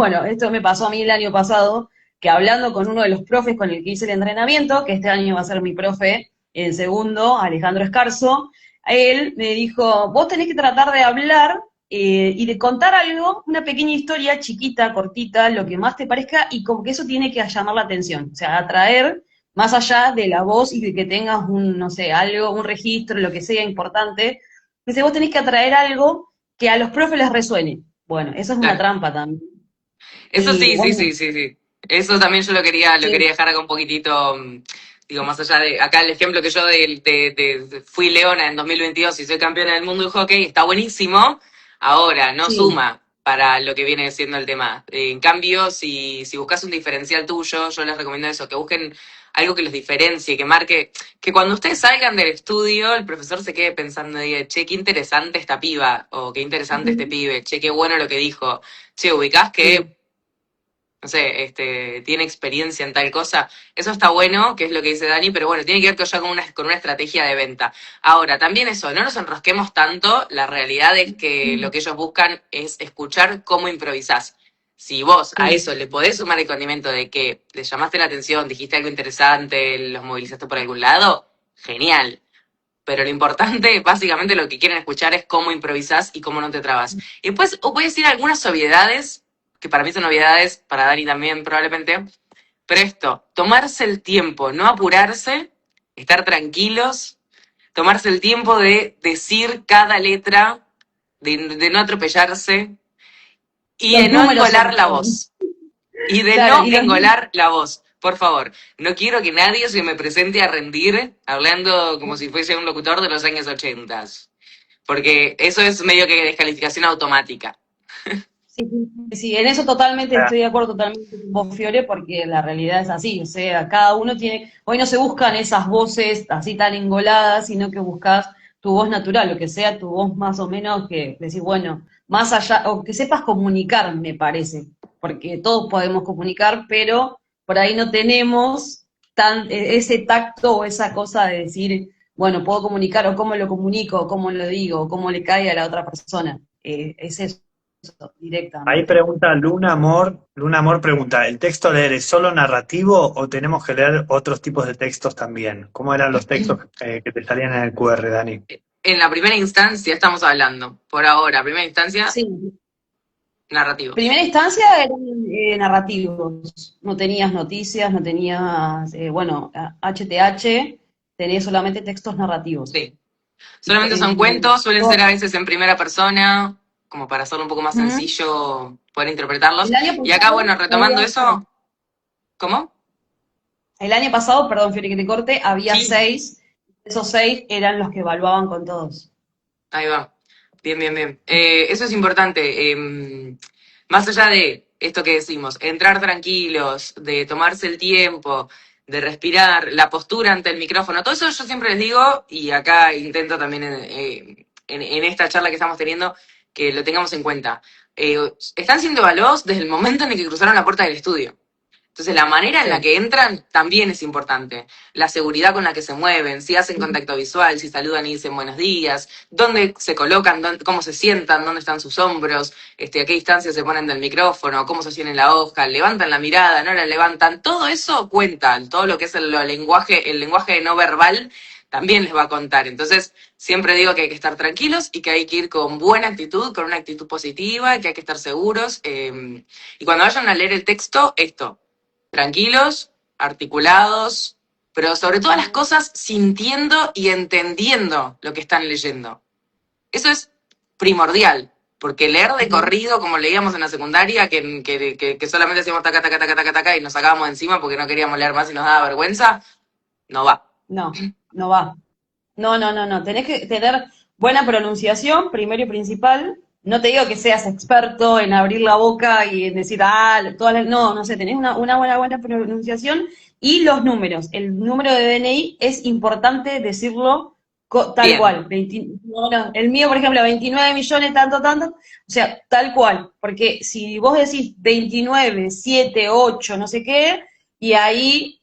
me pasó a mí el año pasado, que hablando con uno de los profes con el que hice el entrenamiento, que este año va a ser mi profe en segundo, Alejandro Escarzo, él me dijo, vos tenés que tratar de hablar y de contar algo, una pequeña historia chiquita, cortita, lo que más te parezca, y como que eso tiene que llamar la atención, o sea, atraer más allá de la voz y de que tengas un, no sé, algo, un registro, lo que sea importante. Dice, vos tenés que atraer algo que a los profes les resuene. Bueno, eso es una Claro. trampa también. Eso Y sí, sí, bueno, sí, sí, sí. Eso también yo lo sí, quería dejar acá un poquitito, digo, más allá de, acá el ejemplo que yo fui leona en 2022 y soy campeona del mundo de hockey, está buenísimo, ahora no sí, suma para lo que viene siendo el tema. En cambio, si buscas un diferencial tuyo, yo les recomiendo eso, que busquen algo que los diferencie, que marque, que cuando ustedes salgan del estudio, el profesor se quede pensando, diga, che, qué interesante esta piba, o qué interesante este ujú, pibe, che, qué bueno lo que dijo. Che, ubicás sí, que no sé, tiene experiencia en tal cosa. Eso está bueno, que es lo que dice Dani, pero bueno, tiene que ver ya con una estrategia de venta. Ahora, también eso, no nos enrosquemos tanto, la realidad es que lo que ellos buscan es escuchar cómo improvisás. Si vos a sí, eso le podés sumar el condimento de que les llamaste la atención, dijiste algo interesante, los movilizaste por algún lado, genial. Pero lo importante, básicamente lo que quieren escuchar es cómo improvisás y cómo no te trabas. Y después os voy a decir algunas obviedades, que para mí son obviedades, para Dani también probablemente, pero esto, tomarse el tiempo, no apurarse, estar tranquilos, tomarse el tiempo de decir cada letra, de no atropellarse y de los no números sobre engolar la todo. voz. Y de Claro, no y los números. engolar la voz, por favor. No quiero que nadie se me presente a rendir hablando como si fuese un locutor de los años 80. Porque eso es medio que descalificación automática. Sí, sí, sí, en eso totalmente estoy de acuerdo totalmente con vos, Fiore, porque la realidad es así, o sea, cada uno tiene, hoy no se buscan esas voces así tan engoladas, sino que buscas tu voz natural, lo que sea tu voz más o menos que decir, bueno, más allá, o que sepas comunicar, me parece, porque todos podemos comunicar, pero por ahí no tenemos ese tacto o esa cosa de decir, bueno, puedo comunicar o cómo lo comunico, o cómo lo digo, o cómo le cae a la otra persona. Es eso Ahí directamente. pregunta Luna Amor pregunta, ¿el texto a leer es solo narrativo o tenemos que leer otros tipos de textos también? ¿Cómo eran los textos que te salían en el QR, Dani? En la primera instancia estamos hablando, por ahora, primera instancia, Sí, narrativos. primera instancia eran narrativos, no tenías noticias, no tenías, bueno, HTH, tenías solamente textos narrativos. Sí. Solamente son cuentos, suelen ser a veces en primera persona, como para hacerlo un poco más Ujú. sencillo poder interpretarlos. El año Y acá, pasado bueno, había retomando eso, ¿cómo? el año pasado, perdón, Fiore, que te corte, había Sí, 6, esos 6 eran los que evaluaban con todos. ahí va. Bien, bien, bien. Eso es importante. Más allá de esto que decimos, entrar tranquilos, de tomarse el tiempo, de respirar, la postura ante el micrófono, todo eso yo siempre les digo, y acá intento también en esta charla que estamos teniendo, que lo tengamos en cuenta. Están siendo evaluados desde el momento en el que cruzaron la puerta del estudio. Entonces, la manera en la Sí. que entran también es importante. La seguridad con la que se mueven, si hacen contacto visual, si saludan y dicen buenos días, dónde se colocan, cómo se sientan, dónde están sus hombros, a qué distancia se ponen del micrófono, cómo sostienen la hoja, levantan la mirada, no la levantan. Todo eso cuenta, todo lo que es el lenguaje no verbal también les va a contar. Entonces, siempre digo que hay que estar tranquilos y que hay que ir con buena actitud, con una actitud positiva, que hay que estar seguros. Y cuando vayan a leer el texto, esto tranquilos, articulados, pero sobre todas las cosas sintiendo y entendiendo lo que están leyendo. Eso es primordial, porque leer de corrido, como leíamos en la secundaria, que solamente hacíamos taca, taca, taca, taca, taca y nos sacábamos encima porque no queríamos leer más y nos daba vergüenza, no va. No, no va. No, no, no, no. Tenés que tener buena pronunciación, primero y principal. No te digo que seas experto en abrir la boca y en decir, no, no sé, tenés una buena pronunciación y los números. El número de DNI es importante decirlo tal Bien, cual. Bueno, el mío, por ejemplo, 29 millones, tanto, tanto. O sea, tal cual. Porque si vos decís 29, 7, 8, no sé qué, y ahí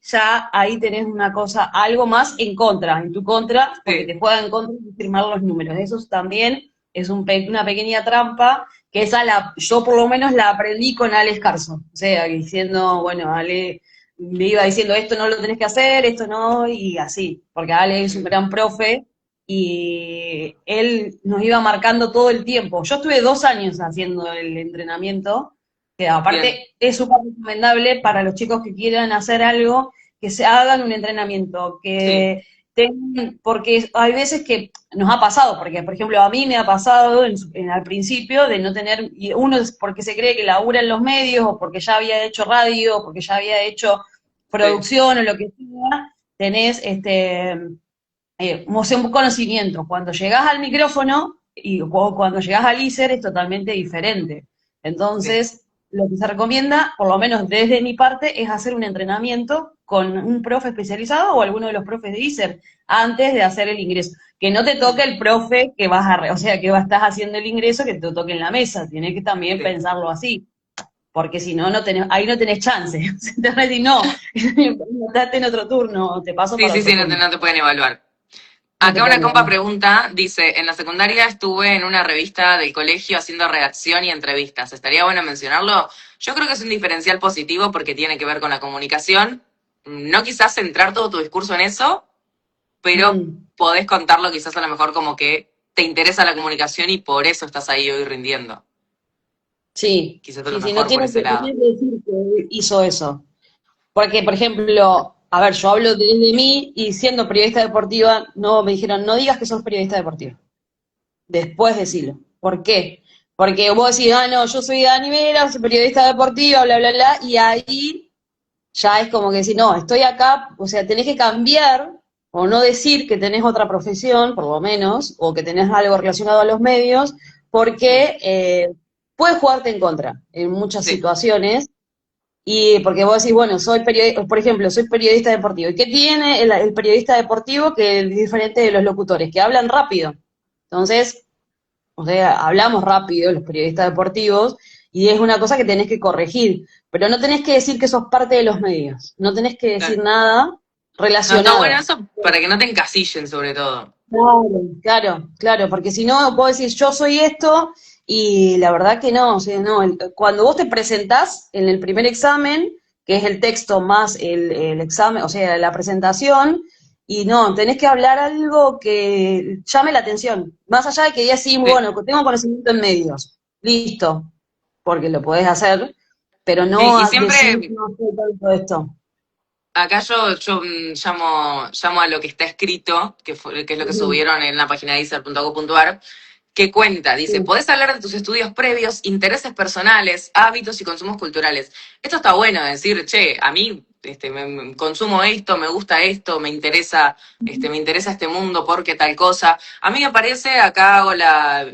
tenés una cosa, algo más en contra, en tu contra, porque Sí, te juega en contra y firmar los números. Eso también es una pequeña trampa, que yo por lo menos la aprendí con Alex Carson. O sea, diciendo, bueno, Ale le iba diciendo, esto no lo tenés que hacer, esto no, y así, porque Ale es un gran profe, y él nos iba marcando todo el tiempo. Yo estuve 2 años haciendo el entrenamiento, que bien, aparte es súper recomendable para los chicos que quieran hacer algo, que se hagan un entrenamiento, sí, porque hay veces que nos ha pasado, porque por ejemplo a mí me ha pasado al principio de no tener, y uno es porque se cree que labura en los medios, o porque ya había hecho radio, o porque ya había hecho sí, producción o lo que sea, tenés como sea, un conocimiento. Cuando llegás al micrófono o cuando llegás al ISER es totalmente diferente. sí. Entonces, lo que se recomienda, por lo menos desde mi parte, es hacer un entrenamiento con un profe especializado o alguno de los profes de ISER antes de hacer el ingreso. Que no te toque Mm, el profe que o sea, estás haciendo el ingreso, que te toque en la mesa. Tienes que también sí. pensarlo así, porque si no, ahí no tenés chance. Te van a decir, no, date en otro turno, te paso Sí, para sí, otro sí, turno. no te pueden evaluar. No te Acá una pueden compa evaluar. pregunta, dice, en la secundaria estuve en una revista del colegio haciendo redacción y entrevistas. ¿Estaría bueno mencionarlo? Yo creo que es un diferencial positivo porque tiene que ver con la comunicación. No quizás centrar todo tu discurso en eso, pero Mm. podés contarlo quizás a lo mejor como que te interesa la comunicación y por eso estás ahí hoy rindiendo. Sí, Quizás a lo sí, sí, no mejor por tiene ese no lado. tiene que decir que hizo eso. Porque, por ejemplo, a ver, yo hablo desde mí y siendo periodista deportiva, no me dijeron, no digas que sos periodista deportiva. Después decilo. ¿Por qué? Porque vos decís, no, yo soy Dani Vera, soy periodista deportiva, bla, bla, bla, y ahí ya es como que decir, no, estoy acá, o sea, tenés que cambiar o no decir que tenés otra profesión, por lo menos, o que tenés algo relacionado a los medios, Mm, porque puede jugarte en contra en muchas sí, situaciones. Y porque vos decís, bueno, soy periodista, por ejemplo, soy periodista deportivo. ¿Y qué tiene el periodista deportivo que es diferente de los locutores? Que hablan rápido. Entonces, o sea, hablamos rápido los periodistas deportivos y es una cosa que tenés que corregir. Pero no tenés que decir que sos parte de los medios. No tenés que decir claro. nada No, está bueno relacionado. eso para que no te encasillen sobre todo. Claro, claro, claro, porque si no, vos decís, yo soy esto, y la verdad que no, o sea, no, cuando vos te presentás en el primer examen, que es el texto más el examen, o sea, la presentación, y no, tenés que hablar algo que llame la atención, más allá de que ya sí, Sí, bueno, tengo conocimiento en medios, listo, porque lo podés hacer, pero sí, no y decir, siempre no sé tanto esto. acá yo llamo a lo que está escrito, que es lo que Ujú. subieron en la página de isar.gov.ar, que cuenta, dice, Sí, podés hablar de tus estudios previos, intereses personales, hábitos y consumos culturales. Esto está bueno, decir, che, a mí consumo esto, me gusta esto, me interesa este mundo porque tal cosa. A mí me parece, acá hago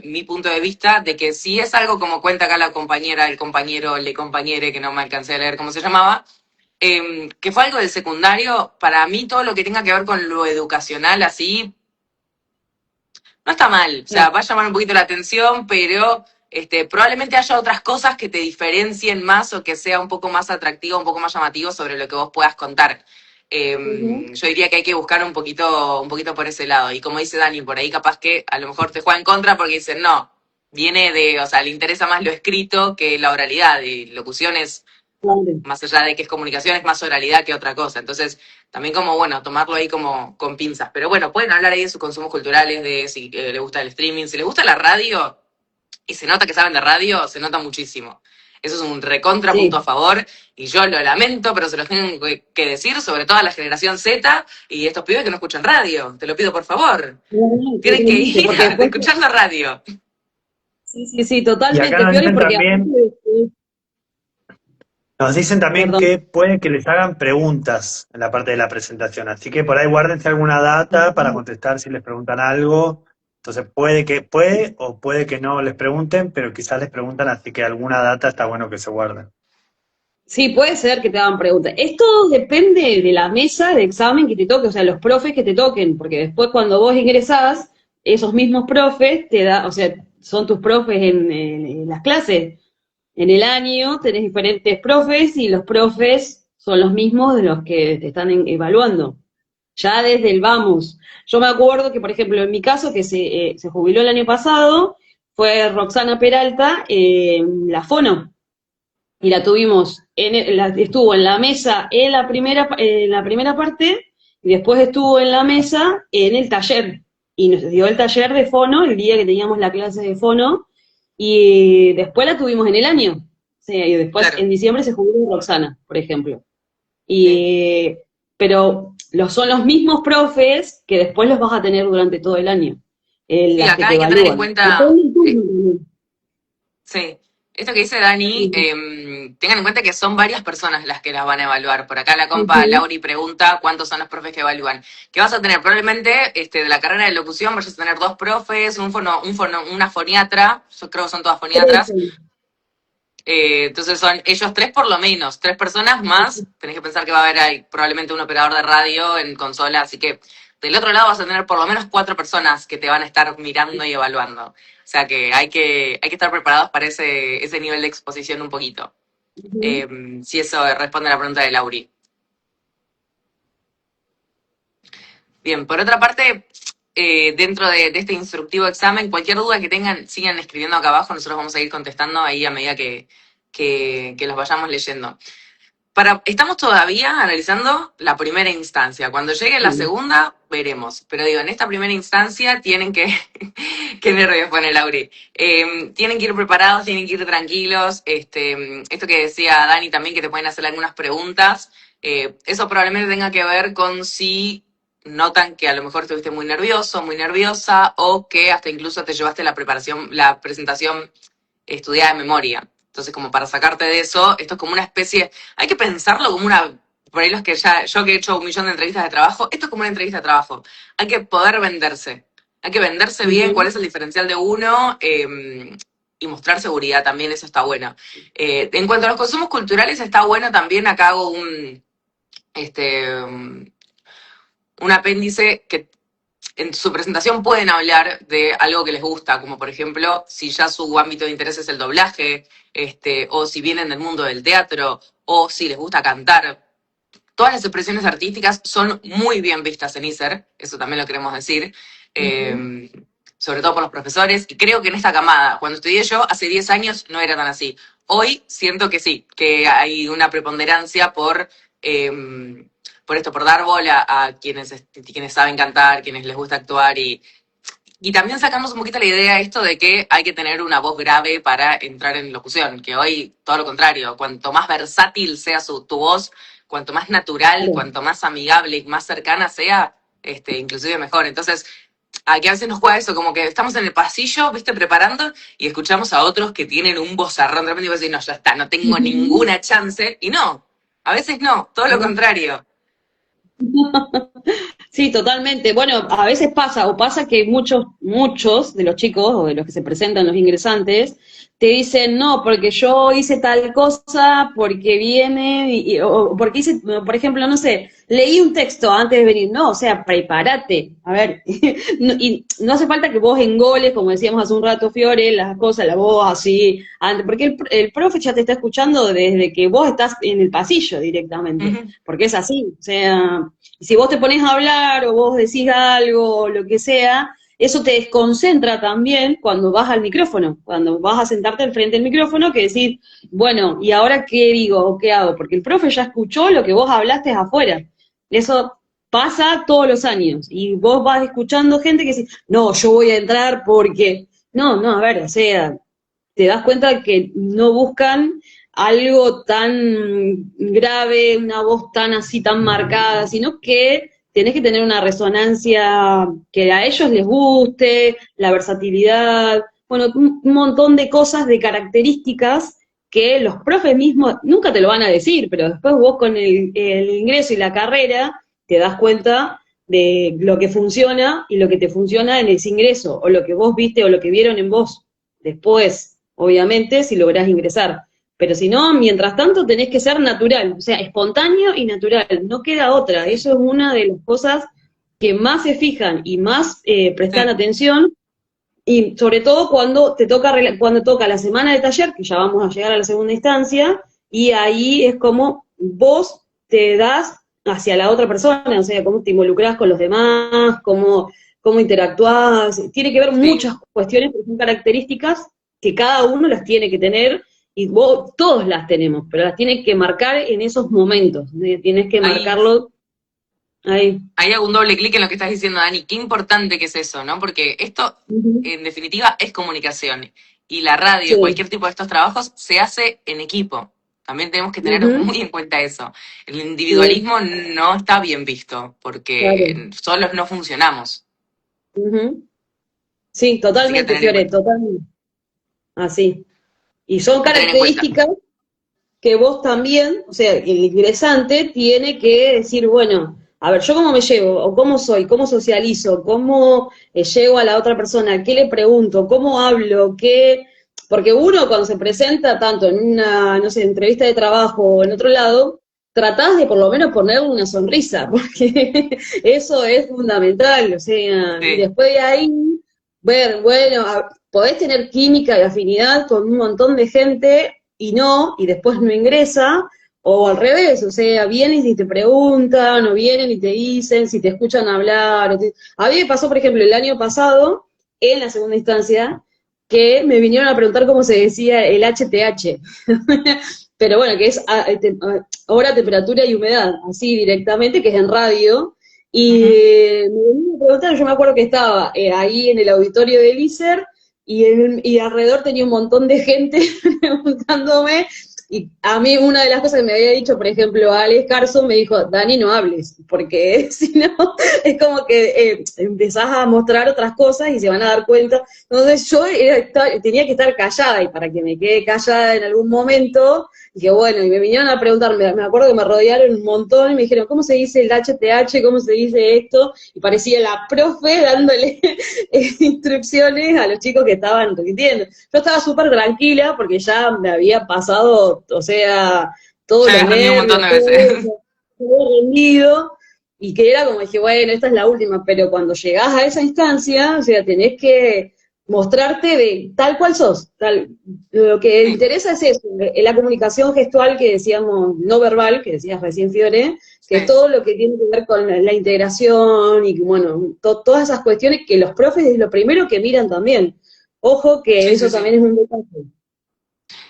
mi punto de vista, de que si es algo como cuenta acá la compañera, el compañero, le compañere, que no me alcancé a leer cómo se llamaba, que fue algo del secundario, para mí todo lo que tenga que ver con lo educacional así, no está mal. O sea, no. va a llamar un poquito la atención, pero probablemente haya otras cosas que te diferencien más o que sea un poco más atractivo, un poco más llamativo sobre lo que vos puedas contar. Ujú. Yo diría que hay que buscar un poquito por ese lado. Y como dice Dani, por ahí capaz que a lo mejor te juega en contra porque dicen, no, viene de, o sea, le interesa más lo escrito que la oralidad. Y locuciones Claro. más allá de que es comunicación, es más oralidad que otra cosa. Entonces, también como, bueno, tomarlo ahí como con pinzas. Pero bueno, pueden hablar ahí de sus consumos culturales, de si le gusta el streaming, si le gusta la radio, y se nota que saben de radio, se nota muchísimo. Eso es un recontra punto a Sí. favor, y yo lo lamento, pero se los tengo que decir, sobre todo a la generación Z y estos pibes que no escuchan radio. Te lo pido por favor. No, no, Tienen que totalmente, ir porque a después, escuchar la radio. sí, sí, sí, Y acá totalmente, Fiore, porque aparte, nos dicen también perdón, que puede que les hagan preguntas en la parte de la presentación, así que por ahí guárdense alguna data para contestar si les preguntan algo. Entonces puede o puede que no les pregunten, pero quizás les preguntan, así que alguna data está bueno que se guarden. sí, puede ser que te hagan preguntas. Esto depende de la mesa de examen que te toque, o sea, los profes que te toquen, porque después cuando vos ingresás, esos mismos profes o sea, son tus profes en las clases. En el año tenés diferentes profes y los profes son los mismos de los que te están evaluando. Ya desde el vamos. Yo me acuerdo que, por ejemplo, en mi caso, que se jubiló el año pasado, fue Roxana Peralta, la Fono, y la tuvimos, estuvo en la mesa en la primera parte, y después estuvo en la mesa en el taller, y nos dio el taller de Fono el día que teníamos la clase de Fono, y después la tuvimos en el año. O sea, y después Claro, en diciembre se jubiló Roxana, por ejemplo. sí. Y, pero son los mismos profes que después los vas a tener durante todo el año, Sí, las que acá te hay que tener en evalúan. cuenta, Depende del turno también. sí, esto que dice Dani, Sí. tengan en cuenta que son varias personas las que las van a evaluar. Por acá la compa Ujú. Lauri pregunta cuántos son los profes que evalúan. Que vas a tener probablemente de la carrera de locución, vas a tener dos profes, una foniatra, yo creo que son todas foniatras. Trece. Entonces son ellos tres por lo menos, tres personas más. Tenés que pensar que va a haber ahí probablemente un operador de radio en consola, así que del otro lado vas a tener por lo menos cuatro personas que te van a estar mirando y evaluando. O sea que hay que estar preparados para ese nivel de exposición un poquito. Ujú. Si eso responde a la pregunta de Lauri. Bien, por otra parte, dentro de este instructivo examen, cualquier duda que tengan, sigan escribiendo acá abajo, nosotros vamos a ir contestando ahí a medida que los vayamos leyendo. Estamos todavía analizando la primera instancia. Cuando llegue la Sí. segunda, veremos. Pero digo, en esta primera instancia tienen que... Qué nervios pone Lauri. Tienen que ir preparados, tienen que ir tranquilos. Esto que decía Dani también, que te pueden hacer algunas preguntas. Eso probablemente tenga que ver con si notan que a lo mejor estuviste muy nervioso, muy nerviosa, o que hasta incluso te llevaste la presentación estudiada de memoria. Entonces, como para sacarte de eso, esto es como una especie, hay que pensarlo como por ahí yo que he hecho 1 millón de entrevistas de trabajo, esto es como una entrevista de trabajo. Hay que poder venderse. Hay que venderse bien, cuál Ujú. es el diferencial de uno, y mostrar seguridad también, eso está bueno. En cuanto a los consumos culturales, está bueno también, acá hago un apéndice que en su presentación pueden hablar de algo que les gusta, como por ejemplo, si ya su ámbito de interés es el doblaje, o si vienen del mundo del teatro, o si les gusta cantar. Todas las expresiones artísticas son muy bien vistas en ISER, eso también lo queremos decir, Ujú. sobre todo por los profesores, y creo que en esta camada, cuando estudié yo, hace 10 años no era tan así. Hoy siento que sí, que hay una preponderancia por dar bola a quienes saben cantar, quienes les gusta actuar y también sacamos un poquito la idea esto de que hay que tener una voz grave para entrar en locución, que hoy todo lo contrario, cuanto más versátil sea tu voz, cuanto más natural, Claro. cuanto más amigable y más cercana sea, inclusive mejor. Entonces, aquí a veces nos juega eso, como que estamos en el pasillo, viste, preparando, y escuchamos a otros que tienen un vozarrón de repente y vos decís, no, ya está, no tengo Ujú. ninguna chance. Y no, a veces no, todo lo contrario. Sí, totalmente. Bueno, a veces pasa que muchos de los chicos o de los que se presentan, los ingresantes, te dicen, no, porque yo hice tal cosa, porque viene, o porque hice, por ejemplo, no sé, leí un texto antes de venir. No, o sea, prepárate. A ver, y no hace falta que vos engoles, como decíamos hace un rato, Fiore, las cosas, la voz así, antes, porque el profe ya te está escuchando desde que vos estás en el pasillo directamente, Ujú. porque es así, o sea. Y si vos te pones a hablar o vos decís algo o lo que sea, eso te desconcentra también cuando vas al micrófono, cuando vas a sentarte al frente del micrófono, que decís, bueno, ¿y ahora qué digo o qué hago? Porque el profe ya escuchó lo que vos hablaste afuera. Eso pasa todos los años. Y vos vas escuchando gente que dice, no, yo voy a entrar porque... No, no, a ver, o sea, te das cuenta que no buscan algo tan grave, una voz tan así, tan marcada, sino que tenés que tener una resonancia que a ellos les guste, la versatilidad, bueno, un montón de cosas, de características que los profes mismos nunca te lo van a decir, pero después vos con el ingreso y la carrera te das cuenta de lo que funciona y lo que te funciona en ese ingreso, o lo que vos viste o lo que vieron en vos después, obviamente, si lográs ingresar. Pero si no, mientras tanto tenés que ser natural, o sea, espontáneo y natural, no queda otra. Eso es una de las cosas que más se fijan y más prestan Sí. atención, y sobre todo cuando toca la semana de taller, que ya vamos a llegar a la segunda instancia, y ahí es como vos te das hacia la otra persona, o sea, cómo te involucras con los demás, cómo interactúas, tiene que ver Sí, muchas cuestiones que son características que cada uno las tiene que tener, y vos, todos las tenemos, pero las tienes que marcar en esos momentos, tienes que ahí, marcarlo ahí. ahí hago un doble clic en lo que estás diciendo, Dani. Qué importante que es eso, ¿no? Porque esto, Ujú. en definitiva, es comunicación. Y la radio y Sí. cualquier tipo de estos trabajos se hace en equipo. También tenemos que tener Ujú. muy en cuenta eso. El Sí, individualismo no está bien visto, claro. porque solos no funcionamos. Ujú. Sí, Así que a totalmente, tener en Fiore, cuenta. totalmente. Así. Y son A tener en cuenta. características que vos también, o sea, el ingresante tiene que decir, bueno, a ver, yo cómo me llevo, o cómo soy, cómo socializo, cómo llego a la otra persona, qué le pregunto, cómo hablo, qué... Porque uno cuando se presenta tanto en una, no sé, entrevista de trabajo o en otro lado, tratás de por lo menos ponerle una sonrisa, porque eso es fundamental, o sea, y Sí, después de ahí, ver, bueno, podés tener química y afinidad con un montón de gente y después no ingresa, o al revés, o sea, vienen y te preguntan, o vienen y te dicen, si te escuchan hablar. A mí me pasó, por ejemplo, el año pasado, en la segunda instancia, que me vinieron a preguntar cómo se decía el HTH. Pero bueno, que es hora, temperatura y humedad, así directamente, que es en radio. Y ujú, me vinieron a preguntar, yo me acuerdo que estaba ahí en el auditorio del ISER, y alrededor tenía un montón de gente preguntándome, y a mí una de las cosas que me había dicho, por ejemplo, Alex Carson me dijo, Dani, no hables, porque si no, es como que empezás a mostrar otras cosas y se van a dar cuenta. Entonces yo tenía que estar callada, y para que me quede callada en algún momento, dije, bueno, y me vinieron a preguntar, me acuerdo que me rodearon un montón y me dijeron, ¿cómo se dice el HTH? ¿Cómo se dice esto? Y parecía la profe dándole instrucciones a los chicos que estaban repitiendo. Yo estaba súper tranquila porque ya me había pasado, o sea, todos ya los habías rendido un montón nervios, de todo veces. eso, todo rendido, y que era como dije, bueno, esta es la última, pero cuando llegás a esa instancia, o sea, tenés que mostrarte de tal cual sos. Lo que Sí, interesa es eso, la comunicación gestual que decíamos, no verbal, que decías recién, Fiore, que es sí. todo lo que tiene que ver con la integración y, bueno, todas esas cuestiones que los profes es lo primero que miran también. Ojo que Sí, eso sí, sí. también es un detalle.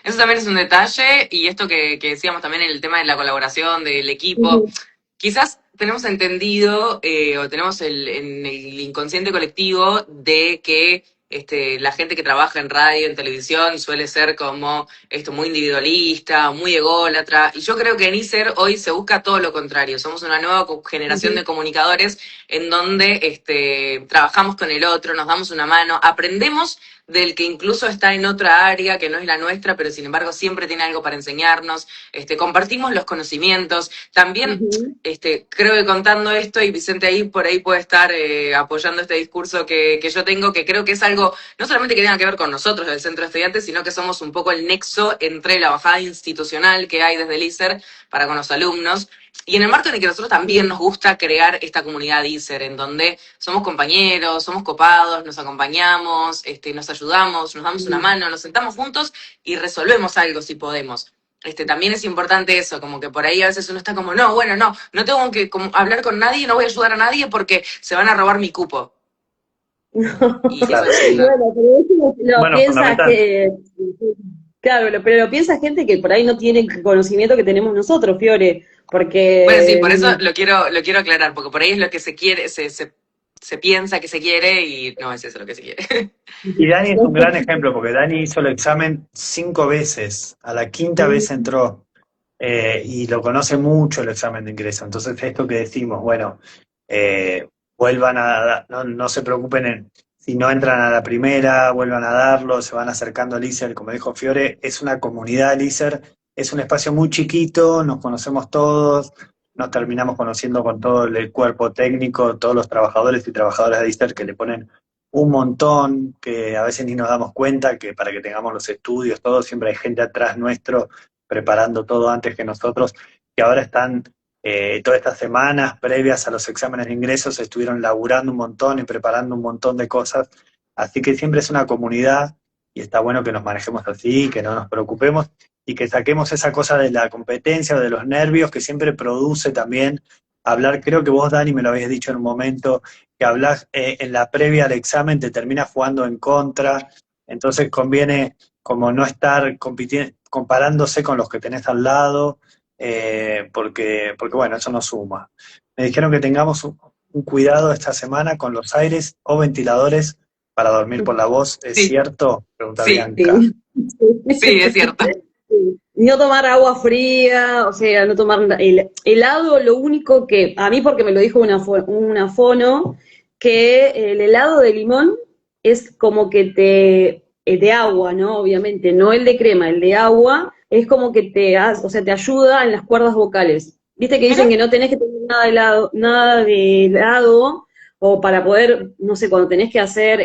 Eso también es un detalle y esto que decíamos también en el tema de la colaboración, del equipo, Ujú, quizás tenemos entendido o tenemos en el inconsciente colectivo de que la gente que trabaja en radio, en televisión, suele ser como esto muy individualista, muy ególatra. Y yo creo que en ISER hoy se busca todo lo contrario. Somos una nueva generación ujú, de comunicadores en donde trabajamos con el otro, nos damos una mano, aprendemos del que incluso está en otra área que no es la nuestra, pero sin embargo siempre tiene algo para enseñarnos, compartimos los conocimientos. También ujú, creo que contando esto, y Vicente ahí por ahí puede estar apoyando este discurso que yo tengo, que creo que es algo no solamente que tenga que ver con nosotros del Centro de Estudiantes, sino que somos un poco el nexo entre la bajada institucional que hay desde el ISER para con los alumnos, y en el marco en el que nosotros también nos gusta crear esta comunidad ISER, en donde somos compañeros, somos copados, nos acompañamos, nos ayudamos, nos damos una ujú. mano, nos sentamos juntos y resolvemos algo si podemos. También es importante eso, como que por ahí a veces uno está como, no, bueno, no tengo que hablar con nadie, no voy a ayudar a nadie porque se van a robar mi cupo. Y eso Claro, es, sí. Bueno, pero eso lo Bueno, piensa fundamental. que, claro, pero lo piensa gente que por ahí no tiene el conocimiento que tenemos nosotros, Fiore, bueno, sí, porque por eso lo quiero aclarar, porque por ahí es lo que se quiere, se piensa que se quiere y no es eso lo que se quiere. Y Dani es un gran ejemplo, porque Dani hizo el examen 5 veces, a la quinta vez entró, y lo conoce mucho el examen de ingreso. Entonces, esto que decimos, bueno, vuelvan no, no se preocupen si no entran a la primera, vuelvan a darlo, se van acercando al ISER, como dijo Fiore, es una comunidad el ISER, es un espacio muy chiquito, nos conocemos todos, nos terminamos conociendo con todo el cuerpo técnico, todos los trabajadores y trabajadoras de ISER que le ponen un montón, que a veces ni nos damos cuenta, que para que tengamos los estudios, todo, siempre hay gente atrás nuestro preparando todo antes que nosotros, que ahora están, todas estas semanas previas a los exámenes de ingresos, estuvieron laburando un montón y preparando un montón de cosas, así que siempre es una comunidad, y está bueno que nos manejemos así, que no nos preocupemos, y que saquemos esa cosa de la competencia o de los nervios que siempre produce también hablar. Creo que vos, Dani, me lo habías dicho en un momento, que hablas en la previa al examen, te terminas jugando en contra, entonces conviene como no estar compitiendo, comparándose con los que tenés al lado, porque bueno, eso no suma. Me dijeron que tengamos un cuidado esta semana con los aires o ventiladores para dormir por la voz. ¿Es Sí, cierto? Pregunta sí, Bianca. sí, es cierto. No tomar agua fría, o sea, no tomar helado, lo único que, a mí porque me lo dijo una fono, que el helado de limón es como que el de agua, ¿no? Obviamente, no el de crema, el de agua, es como que o sea, te ayuda en las cuerdas vocales. Viste que dicen Mira, que no tenés que tener nada de helado, o para poder, no sé, cuando tenés que hacer,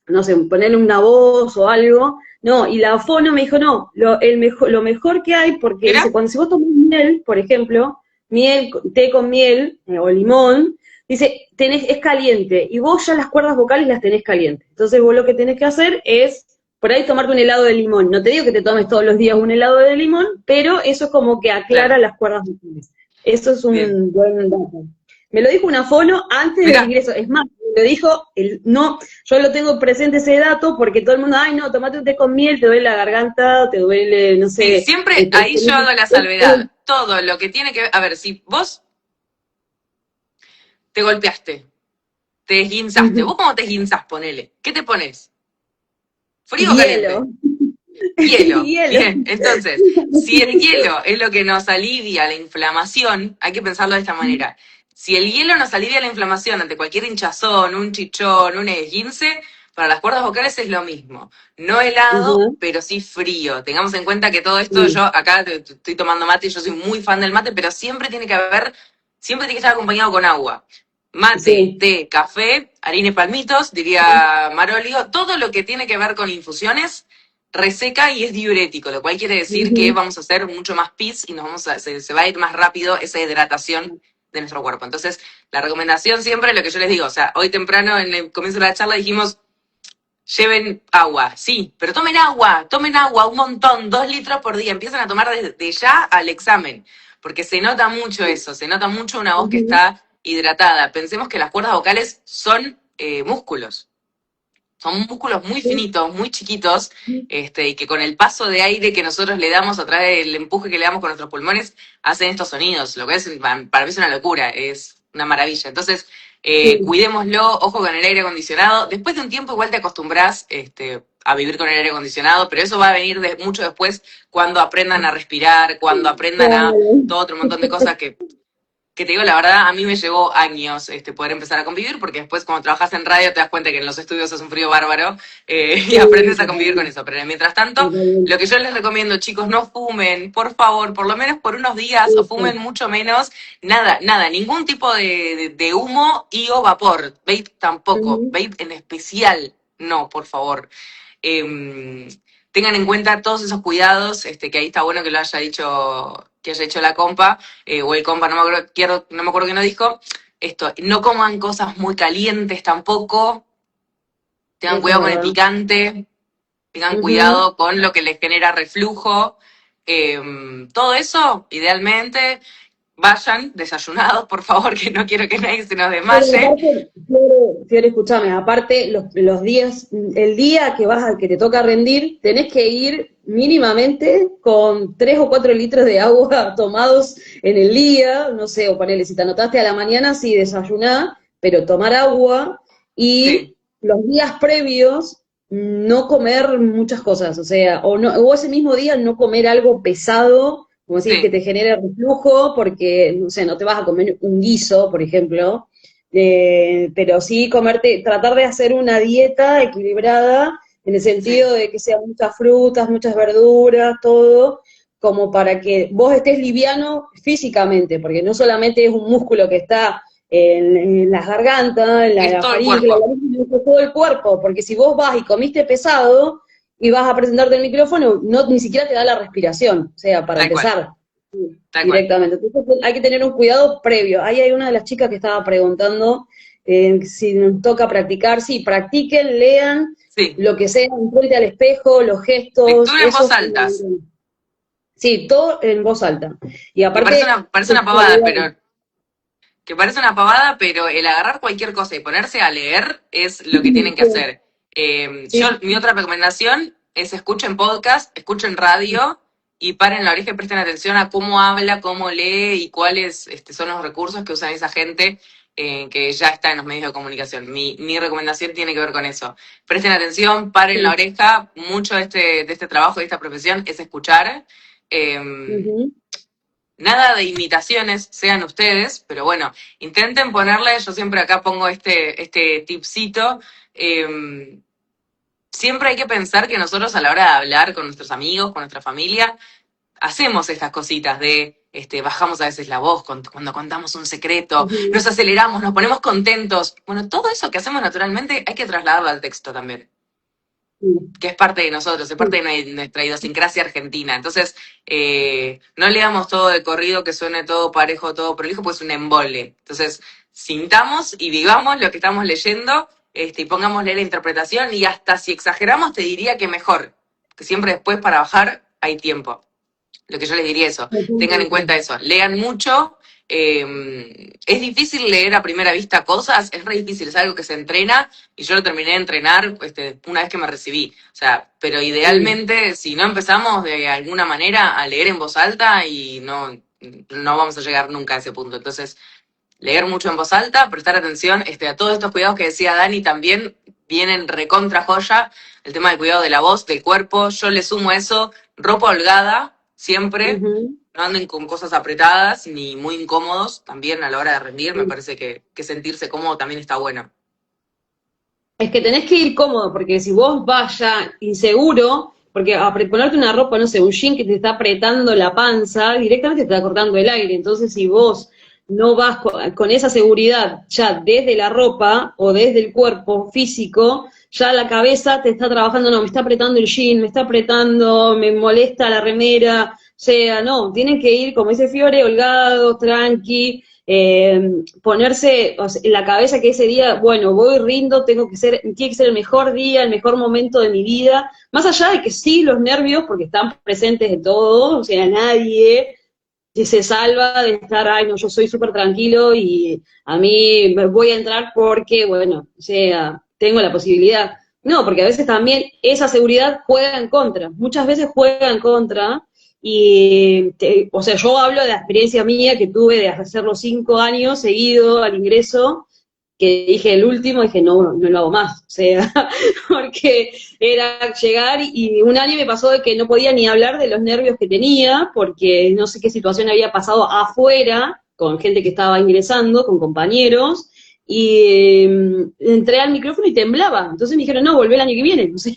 no sé, ponerle una voz o algo. No, y la fono me dijo, no, lo mejor que hay, porque dice, mira, cuando si vos tomás miel, por ejemplo, miel, té con miel o limón, dice, es caliente, y vos ya las cuerdas vocales las tenés calientes. Entonces vos lo que tenés que hacer es, por ahí tomarte un helado de limón. No te digo que te tomes todos los días un helado de limón, pero eso es como que aclara claro, las cuerdas vocales. Eso es bien. un buen dato. Me lo dijo una fono antes del Mira, ingreso. Es más, me lo dijo, no, yo lo tengo presente ese dato porque todo el mundo, ay no, tomate un té con miel, te duele la garganta, te duele, no sí, sé. siempre ahí yo hago la salvedad. Todo lo que tiene que ver, a ver, si vos te golpeaste, te esguinzaste, ¿vos cómo te esguinzás? Ponele. ¿Qué te pones? ¿Frío o Hielo. caliente? Hielo. Hielo. Bien, entonces, si el hielo es lo que nos alivia la inflamación, hay que pensarlo de esta manera. Si el hielo nos alivia la inflamación ante cualquier hinchazón, un chichón, un esguince, para las cuerdas vocales es lo mismo. No helado, Ujú, pero sí frío. Tengamos en cuenta que todo esto, sí, yo acá estoy tomando mate, yo soy muy fan del mate, pero siempre tiene que estar acompañado con agua. Mate, sí, té, café, harina y palmitos, diría Marolio, todo lo que tiene que ver con infusiones reseca y es diurético, lo cual quiere decir que ujú, vamos a hacer mucho más pis y se va a ir más rápido esa hidratación de nuestro cuerpo. Entonces, la recomendación siempre es lo que yo les digo, o sea, hoy temprano en el comienzo de la charla dijimos, lleven agua, sí, pero tomen agua, un montón, 2 litros por día, empiezan a tomar desde ya al examen, porque se nota mucho eso, se nota mucho una voz que ujú, está hidratada. Pensemos que las cuerdas vocales son músculos. Son músculos muy sí, finitos, muy chiquitos, y que con el paso de aire que nosotros le damos a través del empuje que le damos con nuestros pulmones, hacen estos sonidos, lo que es, para mí es una locura, es una maravilla. Entonces, sí, cuidémoslo, ojo con el aire acondicionado. Después de un tiempo igual te acostumbras a vivir con el aire acondicionado, pero eso va a venir mucho después cuando aprendan a respirar, cuando aprendan a claro. todo otro montón de cosas que te digo la verdad, a mí me llevó años poder empezar a convivir, porque después cuando trabajas en radio te das cuenta que en los estudios es un frío bárbaro y Sí, aprendes a convivir con totalmente, eso. Pero mientras tanto, lo totalmente. que yo les recomiendo, chicos, no fumen, por favor, por lo menos por unos días, o Eso. fumen mucho menos, nada, ningún tipo de humo y o vapor. Vape tampoco, Ujú. vape en especial, no, por favor. Eh, Tengan en cuenta todos esos cuidados, que ahí está bueno que lo haya dicho, que haya hecho la compa, o el compa, no me acuerdo quién lo dijo, no coman cosas muy calientes tampoco, tengan Eso es cuidado con el verdad. picante, tengan Ujú. cuidado con lo que les genera reflujo, todo eso, idealmente, vayan desayunados, por favor, que no quiero que nadie se nos Pero desmaye. aparte, Fiore, escúchame, aparte los días, el día que te toca rendir, tenés que ir mínimamente con 3 o 4 litros de agua tomados en el día, no sé, o ponele, si te anotaste a la mañana, sí, desayuná, pero tomar agua y Sí, los días previos no comer muchas cosas, o sea, o ese mismo día no comer algo pesado, como decir, que sí, te genere reflujo, porque, no sé, no te vas a comer un guiso, por ejemplo, pero sí tratar de hacer una dieta equilibrada en el sí, sentido de que sean muchas frutas, muchas verduras, todo, como para que vos estés liviano físicamente, porque no solamente es un músculo que está en las gargantas, en es la todo el faringe, la cuerpo, laringe, es todo el cuerpo, porque si vos vas y comiste pesado y vas a presentarte el micrófono, ni siquiera te da la respiración, o sea, para tal cual, empezar tal cual. directamente. Entonces hay que tener un cuidado previo. Ahí hay una de las chicas que estaba preguntando, si nos toca practicar, sí, practiquen, lean, Sí, lo que sea, frente al espejo, los gestos, lectura en eso voz es alta. fundamental. Sí, todo en voz alta. Y Que aparte, parece una pavada, pero el agarrar cualquier cosa y ponerse a leer es lo que tienen que sí, hacer. sí, Mi otra recomendación es escuchen podcast, escuchen radio y paren la oreja y presten atención a cómo habla, cómo lee y cuáles son los recursos que usan esa gente que ya está en los medios de comunicación. Mi recomendación tiene que ver con eso. Presten atención, paren la sí. oreja. Mucho de este trabajo, de esta profesión, es escuchar. Eh, Ujú. Nada de imitaciones, sean ustedes, pero bueno, intenten ponerle, yo siempre acá pongo este tipcito, siempre hay que pensar que nosotros a la hora de hablar con nuestros amigos, con nuestra familia, hacemos estas cositas de, bajamos a veces la voz cuando contamos un secreto, Ujú. nos aceleramos, nos ponemos contentos. Bueno, todo eso que hacemos naturalmente hay que trasladarlo al texto también, Sí, que es parte de nosotros, es parte sí. de nuestra idiosincrasia argentina. Entonces, no leamos todo de corrido, que suene todo parejo, todo prolijo, pues es un embole. Entonces, sintamos y vivamos lo que estamos leyendo, y pongámosle la interpretación, y hasta si exageramos, te diría que mejor, que siempre después para bajar hay tiempo. Lo que yo les diría eso, tengan en cuenta eso, lean mucho. Es difícil leer a primera vista cosas, es re difícil, es algo que se entrena y yo lo terminé de entrenar una vez que me recibí. O sea, pero Sí. idealmente, si no empezamos de alguna manera a leer en voz alta y no vamos a llegar nunca a ese punto. Entonces, leer mucho en voz alta, prestar atención a todos estos cuidados que decía Dani también vienen recontra joya, el tema del cuidado de la voz, del cuerpo, yo le sumo a eso, ropa holgada, siempre, Ujú. no anden con cosas apretadas ni muy incómodos, también a la hora de rendir, me Sí. parece que sentirse cómodo también está bueno. Es que tenés que ir cómodo, porque si vos vas ya inseguro, porque ponerte una ropa, no sé, un jean que te está apretando la panza, directamente te está cortando el aire. Entonces, si vos no vas con esa seguridad ya desde la ropa o desde el cuerpo físico, ya la cabeza te está trabajando, no, me está apretando el jean, me está apretando, me molesta la remera, o sea, no, tienen que ir, como dice Fiore, holgados, tranqui, ponerse en la cabeza que ese día, bueno, voy, rindo, tiene que ser el mejor día, el mejor momento de mi vida, más allá de que sí, los nervios, porque están presentes de todo, o sea, nadie se salva de estar, ay, no, yo soy súper tranquilo y a mí me voy a entrar porque, bueno, o sea, tengo la posibilidad. No, porque a veces también esa seguridad juega en contra, muchas veces juega en contra, y, o sea, yo hablo de la experiencia mía que tuve de hacerlo 5 años seguido al ingreso, que dije el último, dije no lo hago más, o sea, porque era llegar y un año me pasó de que no podía ni hablar de los nervios que tenía, porque no sé qué situación había pasado afuera, con gente que estaba ingresando, con compañeros, y entré al micrófono y temblaba. Entonces me dijeron, no, volvé el año que viene. O sea,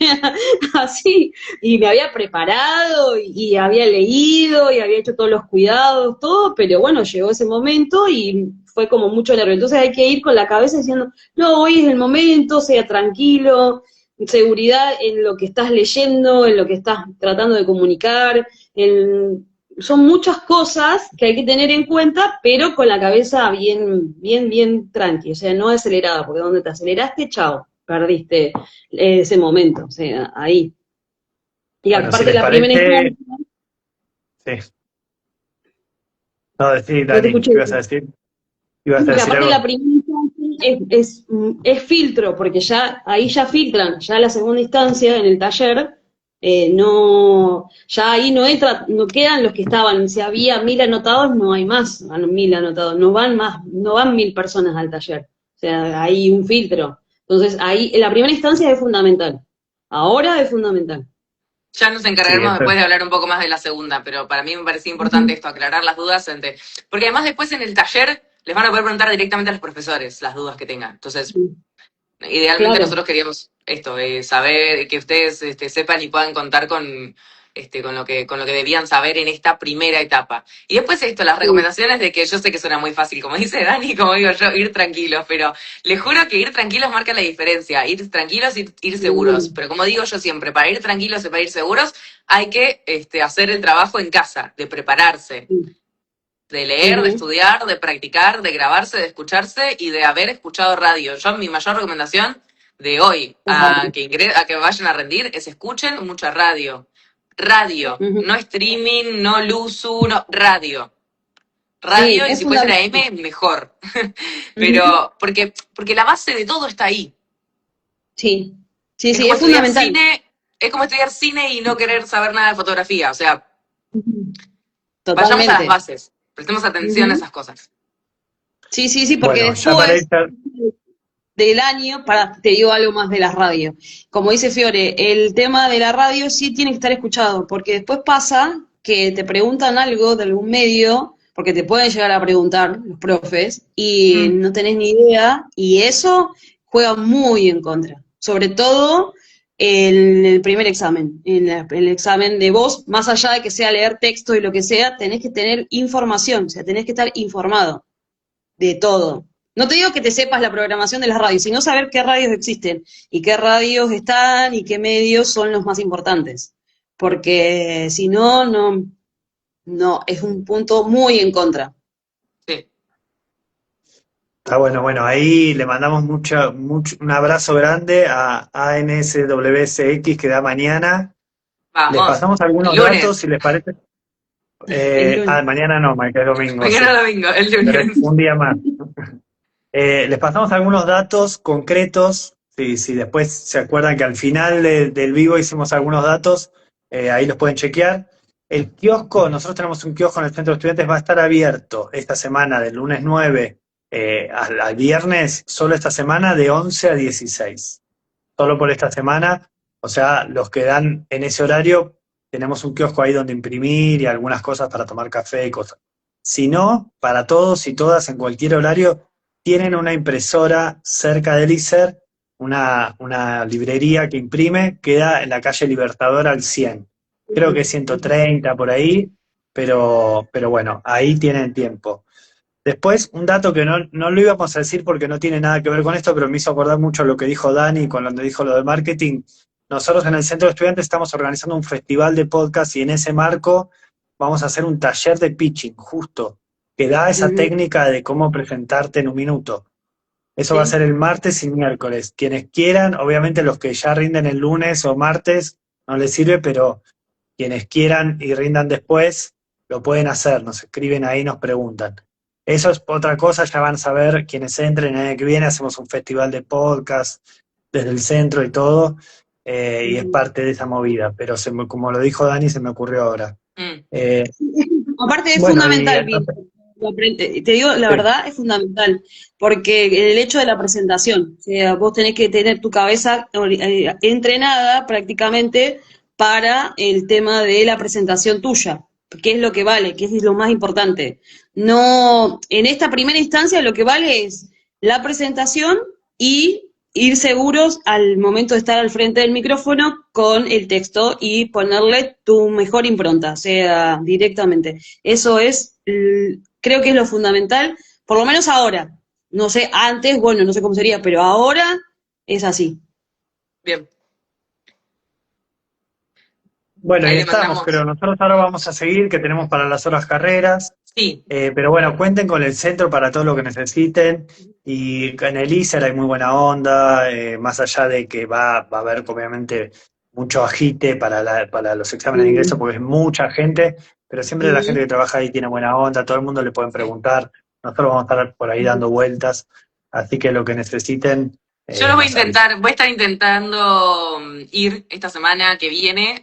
así. Y me había preparado y había leído y había hecho todos los cuidados, todo, pero bueno, llegó ese momento y fue como mucho nervio. Entonces hay que ir con la cabeza diciendo, no, hoy es el momento, sea tranquilo, seguridad en lo que estás leyendo, en lo que estás tratando de comunicar, son muchas cosas que hay que tener en cuenta, pero con la cabeza bien tranqui, o sea, no acelerada, porque donde te aceleraste, chao, perdiste ese momento, o sea, ahí. Y Bueno, si aparte les la primera parece, instancia, sí. No, decir, no te Dani, ¿qué escuché. ibas a decir? ¿Ibas a Que decir aparte la algo? primera instancia es filtro, porque ya ahí ya filtran, ya la segunda instancia en el taller, no, ya ahí no entra, no quedan los que estaban, si había 1000 anotados, no hay más 1000 anotados, no van más, no van 1000 personas al taller, o sea, hay un filtro. Entonces ahí, en la primera instancia es fundamental, ahora es fundamental. Ya nos Sí, encargaremos esto después es. de hablar un poco más de la segunda, pero para mí me parecía importante Ujú. esto, aclarar las dudas, porque además después en el taller les van a poder preguntar directamente a los profesores las dudas que tengan. Entonces, idealmente Claro. nosotros queríamos esto, saber que ustedes sepan y puedan contar con lo que debían saber en esta primera etapa. Y después esto, las Sí. recomendaciones de que yo sé que suena muy fácil, como dice Dani, como digo yo, ir tranquilos, pero les juro que ir tranquilos marca la diferencia. Ir tranquilos, ir seguros. Pero como digo yo siempre, para ir tranquilos y para ir seguros, hay que hacer el trabajo en casa, de prepararse. Sí. De leer, de Ujú. estudiar, de practicar, de grabarse, de escucharse y de haber escuchado radio. Yo, mi mayor recomendación de hoy a que vayan a rendir es escuchen mucha radio. Radio, Ujú. no streaming, no Luzu, no, radio. Sí, Radio, y es si puede ser fundamental. AM, mejor. Ujú. Pero, porque la base de todo está ahí. Sí, sí, Es sí, como es estudiar fundamental. cine, es como estudiar cine y no querer saber nada de fotografía. O sea, Ujú. vayamos a las Totalmente. bases, prestemos atención a Ujú. esas cosas. Sí, sí, sí, porque Bueno, ya para ir, después del año, te digo algo más de la radio. Como dice Fiore, el tema de la radio sí tiene que estar escuchado, porque después pasa que te preguntan algo de algún medio, porque te pueden llegar a preguntar los profes, y Mm, no tenés ni idea, y eso juega muy en contra. Sobre todo en el primer examen, el examen de voz, más allá de que sea leer texto y lo que sea, tenés que tener información, o sea, tenés que estar informado de todo. No te digo que te sepas la programación de las radios, sino saber qué radios existen y qué radios están y qué medios son los más importantes. Porque si no, no, es un punto muy en contra. sí. está bueno, bueno, ahí le mandamos un abrazo grande a ANSWSX que da mañana. Les Vamos. pasamos El algunos datos, lunes. si les parece. El lunes. Mañana no, Mañana es domingo, Mañana sí, domingo, el pero es lunes. un día más. Les pasamos algunos datos concretos, si después se acuerdan que al final del vivo hicimos algunos datos, ahí los pueden chequear. El kiosco, nosotros tenemos un kiosco en el Centro de Estudiantes, va a estar abierto esta semana, del lunes 9 al viernes, solo esta semana, de 11 a 16. Solo por esta semana, o sea, los que dan en ese horario, tenemos un kiosco ahí donde imprimir y algunas cosas para tomar café y cosas. Si no, para todos y todas en cualquier horario, tienen una impresora cerca del ISER, una librería que imprime, queda en la calle Libertador al 100. Creo que es 130 por ahí, pero bueno, ahí tienen tiempo. Después, un dato que no lo íbamos a decir porque no tiene nada que ver con esto, pero me hizo acordar mucho lo que dijo Dani con lo que dijo lo de marketing. Nosotros en el Centro de Estudiantes estamos organizando un festival de podcast y en ese marco vamos a hacer un taller de pitching, justo, que da esa Ujú. técnica de cómo presentarte en un minuto. Eso va a Sí. ser el martes y miércoles. Quienes quieran, obviamente los que ya rinden el lunes o martes, no les sirve, pero quienes quieran y rindan después, lo pueden hacer, nos escriben ahí, nos preguntan. Eso es otra cosa, ya van a saber quienes entren el año que viene, hacemos un festival de podcast desde el centro y todo, y es Ujú. parte de esa movida, pero como lo dijo Dani, se me ocurrió ahora. Mm, Eh, Aparte es bueno, y fundamental, Vin. entonces, Te digo, la sí, verdad es fundamental, porque el hecho de la presentación, o sea, vos tenés que tener tu cabeza entrenada prácticamente para el tema de la presentación tuya, qué es lo que vale, qué es lo más importante. No, en esta primera instancia lo que vale es la presentación y ir seguros al momento de estar al frente del micrófono con el texto y ponerle tu mejor impronta, o sea, directamente. Eso es, creo que es lo fundamental, por lo menos ahora. No sé, antes, bueno, no sé cómo sería, pero ahora es así. bien, bueno, ahí y le estamos, mandamos. creo. Nosotros ahora vamos a seguir, que tenemos para las horas carreras. Sí, Pero bueno, cuenten con el centro para todo lo que necesiten. Y en el ISER hay muy buena onda, más allá de que va a haber obviamente mucho agite para los exámenes de ingreso, Mm, porque es mucha gente, pero siempre la gente mm, que trabaja ahí tiene buena onda, todo el mundo le pueden sí. preguntar. Nosotros vamos a estar por ahí mm. dando vueltas, así que lo que necesiten, Yo lo voy a nos avisan. intentar, voy a estar intentando ir esta semana que viene,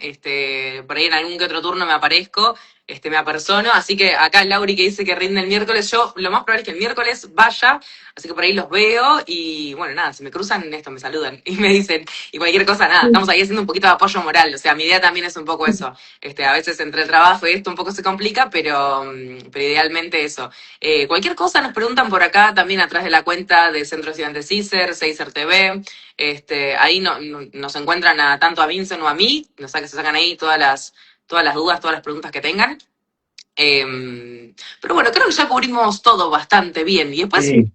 por ahí en algún que otro turno me aparezco, me apersono, así que acá Lauri que dice que rinde el miércoles, yo lo más probable es que el miércoles vaya, así que por ahí los veo y bueno, nada, si me cruzan esto, me saludan y me dicen, y cualquier cosa, nada, estamos ahí haciendo un poquito de apoyo moral, o sea, mi idea también es un poco eso, a veces entre el trabajo y esto un poco se complica, pero idealmente eso. Cualquier cosa nos preguntan por acá, también atrás de la cuenta de Centro Estudiantes CISER, CISER TV. Ahí nos encuentran tanto a Vincent o a mí, que se sacan ahí todas las dudas, todas las preguntas que tengan. Pero bueno, creo que ya cubrimos todo bastante bien. Y después, Sí,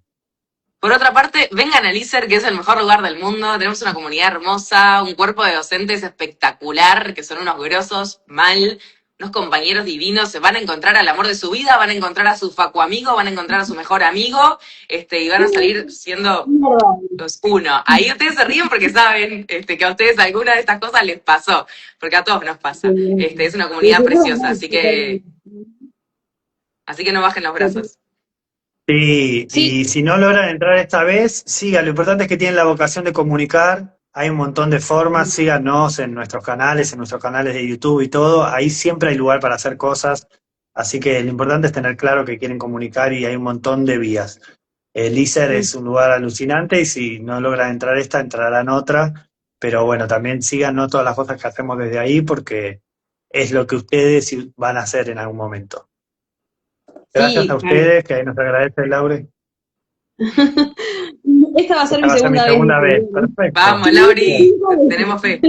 por otra parte, vengan al ISER, que es el mejor lugar del mundo. Tenemos una comunidad hermosa, un cuerpo de docentes espectacular, que son unos grosos, mal, unos compañeros divinos, se van a encontrar al amor de su vida, van a encontrar a su facu amigo, van a encontrar a su mejor amigo, y van a salir siendo los uno. Ahí ustedes se ríen porque saben que a ustedes alguna de estas cosas les pasó, porque a todos nos pasa. Es una comunidad preciosa, así que no bajen los brazos. Sí, Sí, y si no logran entrar esta vez, sigan. Lo importante es que tienen la vocación de comunicar. Hay un montón de formas. Síganos en nuestros canales de YouTube y todo. Ahí siempre hay lugar para hacer cosas. Así que lo importante es tener claro que quieren comunicar y hay un montón de vías. El ISER es un lugar alucinante y si no logran entrar esta, entrarán otra. Pero bueno, también síganos todas las cosas que hacemos desde ahí porque es lo que ustedes van a hacer en algún momento. Gracias a sí, claro. ustedes, que ahí nos agradece Laure. Esta va a ser Esta mi va a ser mi segunda vez. segunda vez. Perfecto. Vamos, Lauri, tenemos fe.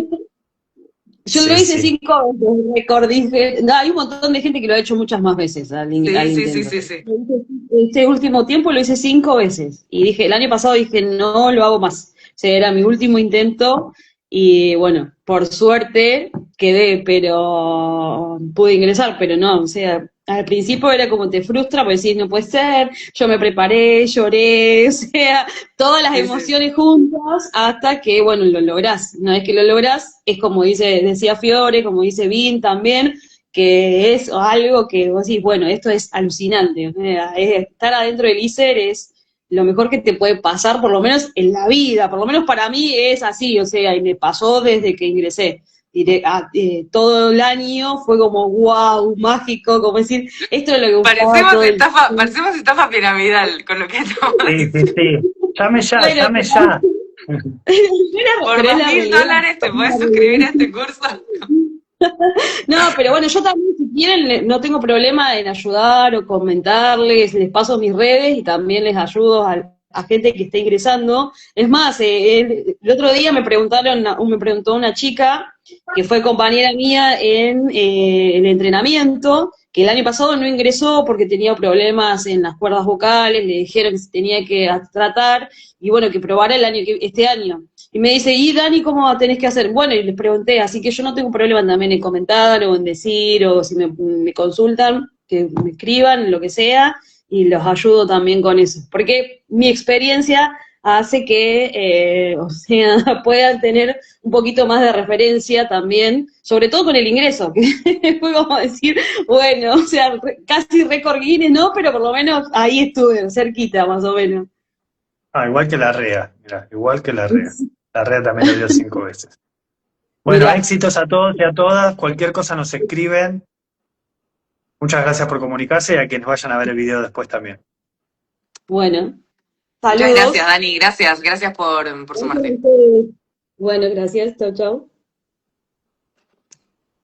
Yo lo Sí, hice sí. 5 veces, récord, dije. No, hay un montón de gente que lo ha hecho muchas más veces al Sí. intento. Este último tiempo lo hice 5 veces. Y dije, el año pasado dije, no lo hago más. O sea, era mi último intento. Y bueno, por suerte quedé, pero pude ingresar, pero no, o sea, al principio era como te frustra, porque decís, no puede ser, yo me preparé, lloré, o sea, todas las Sí. emociones juntas hasta que, bueno, lo lográs. Una vez que lo lográs, es como decía Fiore, como dice Vin también, que es algo que vos decís, bueno, esto es alucinante. O sea, estar adentro del ISER es lo mejor que te puede pasar, por lo menos en la vida, por lo menos para mí es así, o sea, y me pasó desde que ingresé. Todo el año fue como wow, mágico, como decir, esto es lo que buscaba todo el tiempo. Parecemos estafa piramidal con lo que estamos Sí, sí, diciendo. sí. Llame ya, Bueno, llame ya. pero Por es la realidad. $2.000 te puedes suscribir a este curso. No, pero bueno, yo también, si quieren, no tengo problema en ayudar o comentarles, les paso mis redes y también les ayudo a gente que esté ingresando. Es más, el otro día me preguntó una chica que fue compañera mía en el entrenamiento, que el año pasado no ingresó porque tenía problemas en las cuerdas vocales, le dijeron que se tenía que tratar y bueno, que probara este año. Y me dice, ¿y Dani, cómo tenés que hacer? Bueno, y les pregunté, así que yo no tengo problema también en comentar o en decir, o si me consultan, que me escriban, lo que sea, y los ayudo también con eso. Porque mi experiencia hace que, o sea, puedan tener un poquito más de referencia también, sobre todo con el ingreso, que fue como decir, bueno, o sea, casi récord Guinness, ¿no? Pero por lo menos ahí estuve, cerquita más o menos. Ah, igual que la REA, mira, igual que la REA. La REA también lo dio 5 veces. Bueno, Mirá, éxitos a todos y a todas. Cualquier cosa nos escriben. Muchas gracias por comunicarse y a quienes vayan a ver el video después también. bueno, Muchas gracias, saludos. Dani. Gracias por sumarte. Bueno, gracias, chau, chau.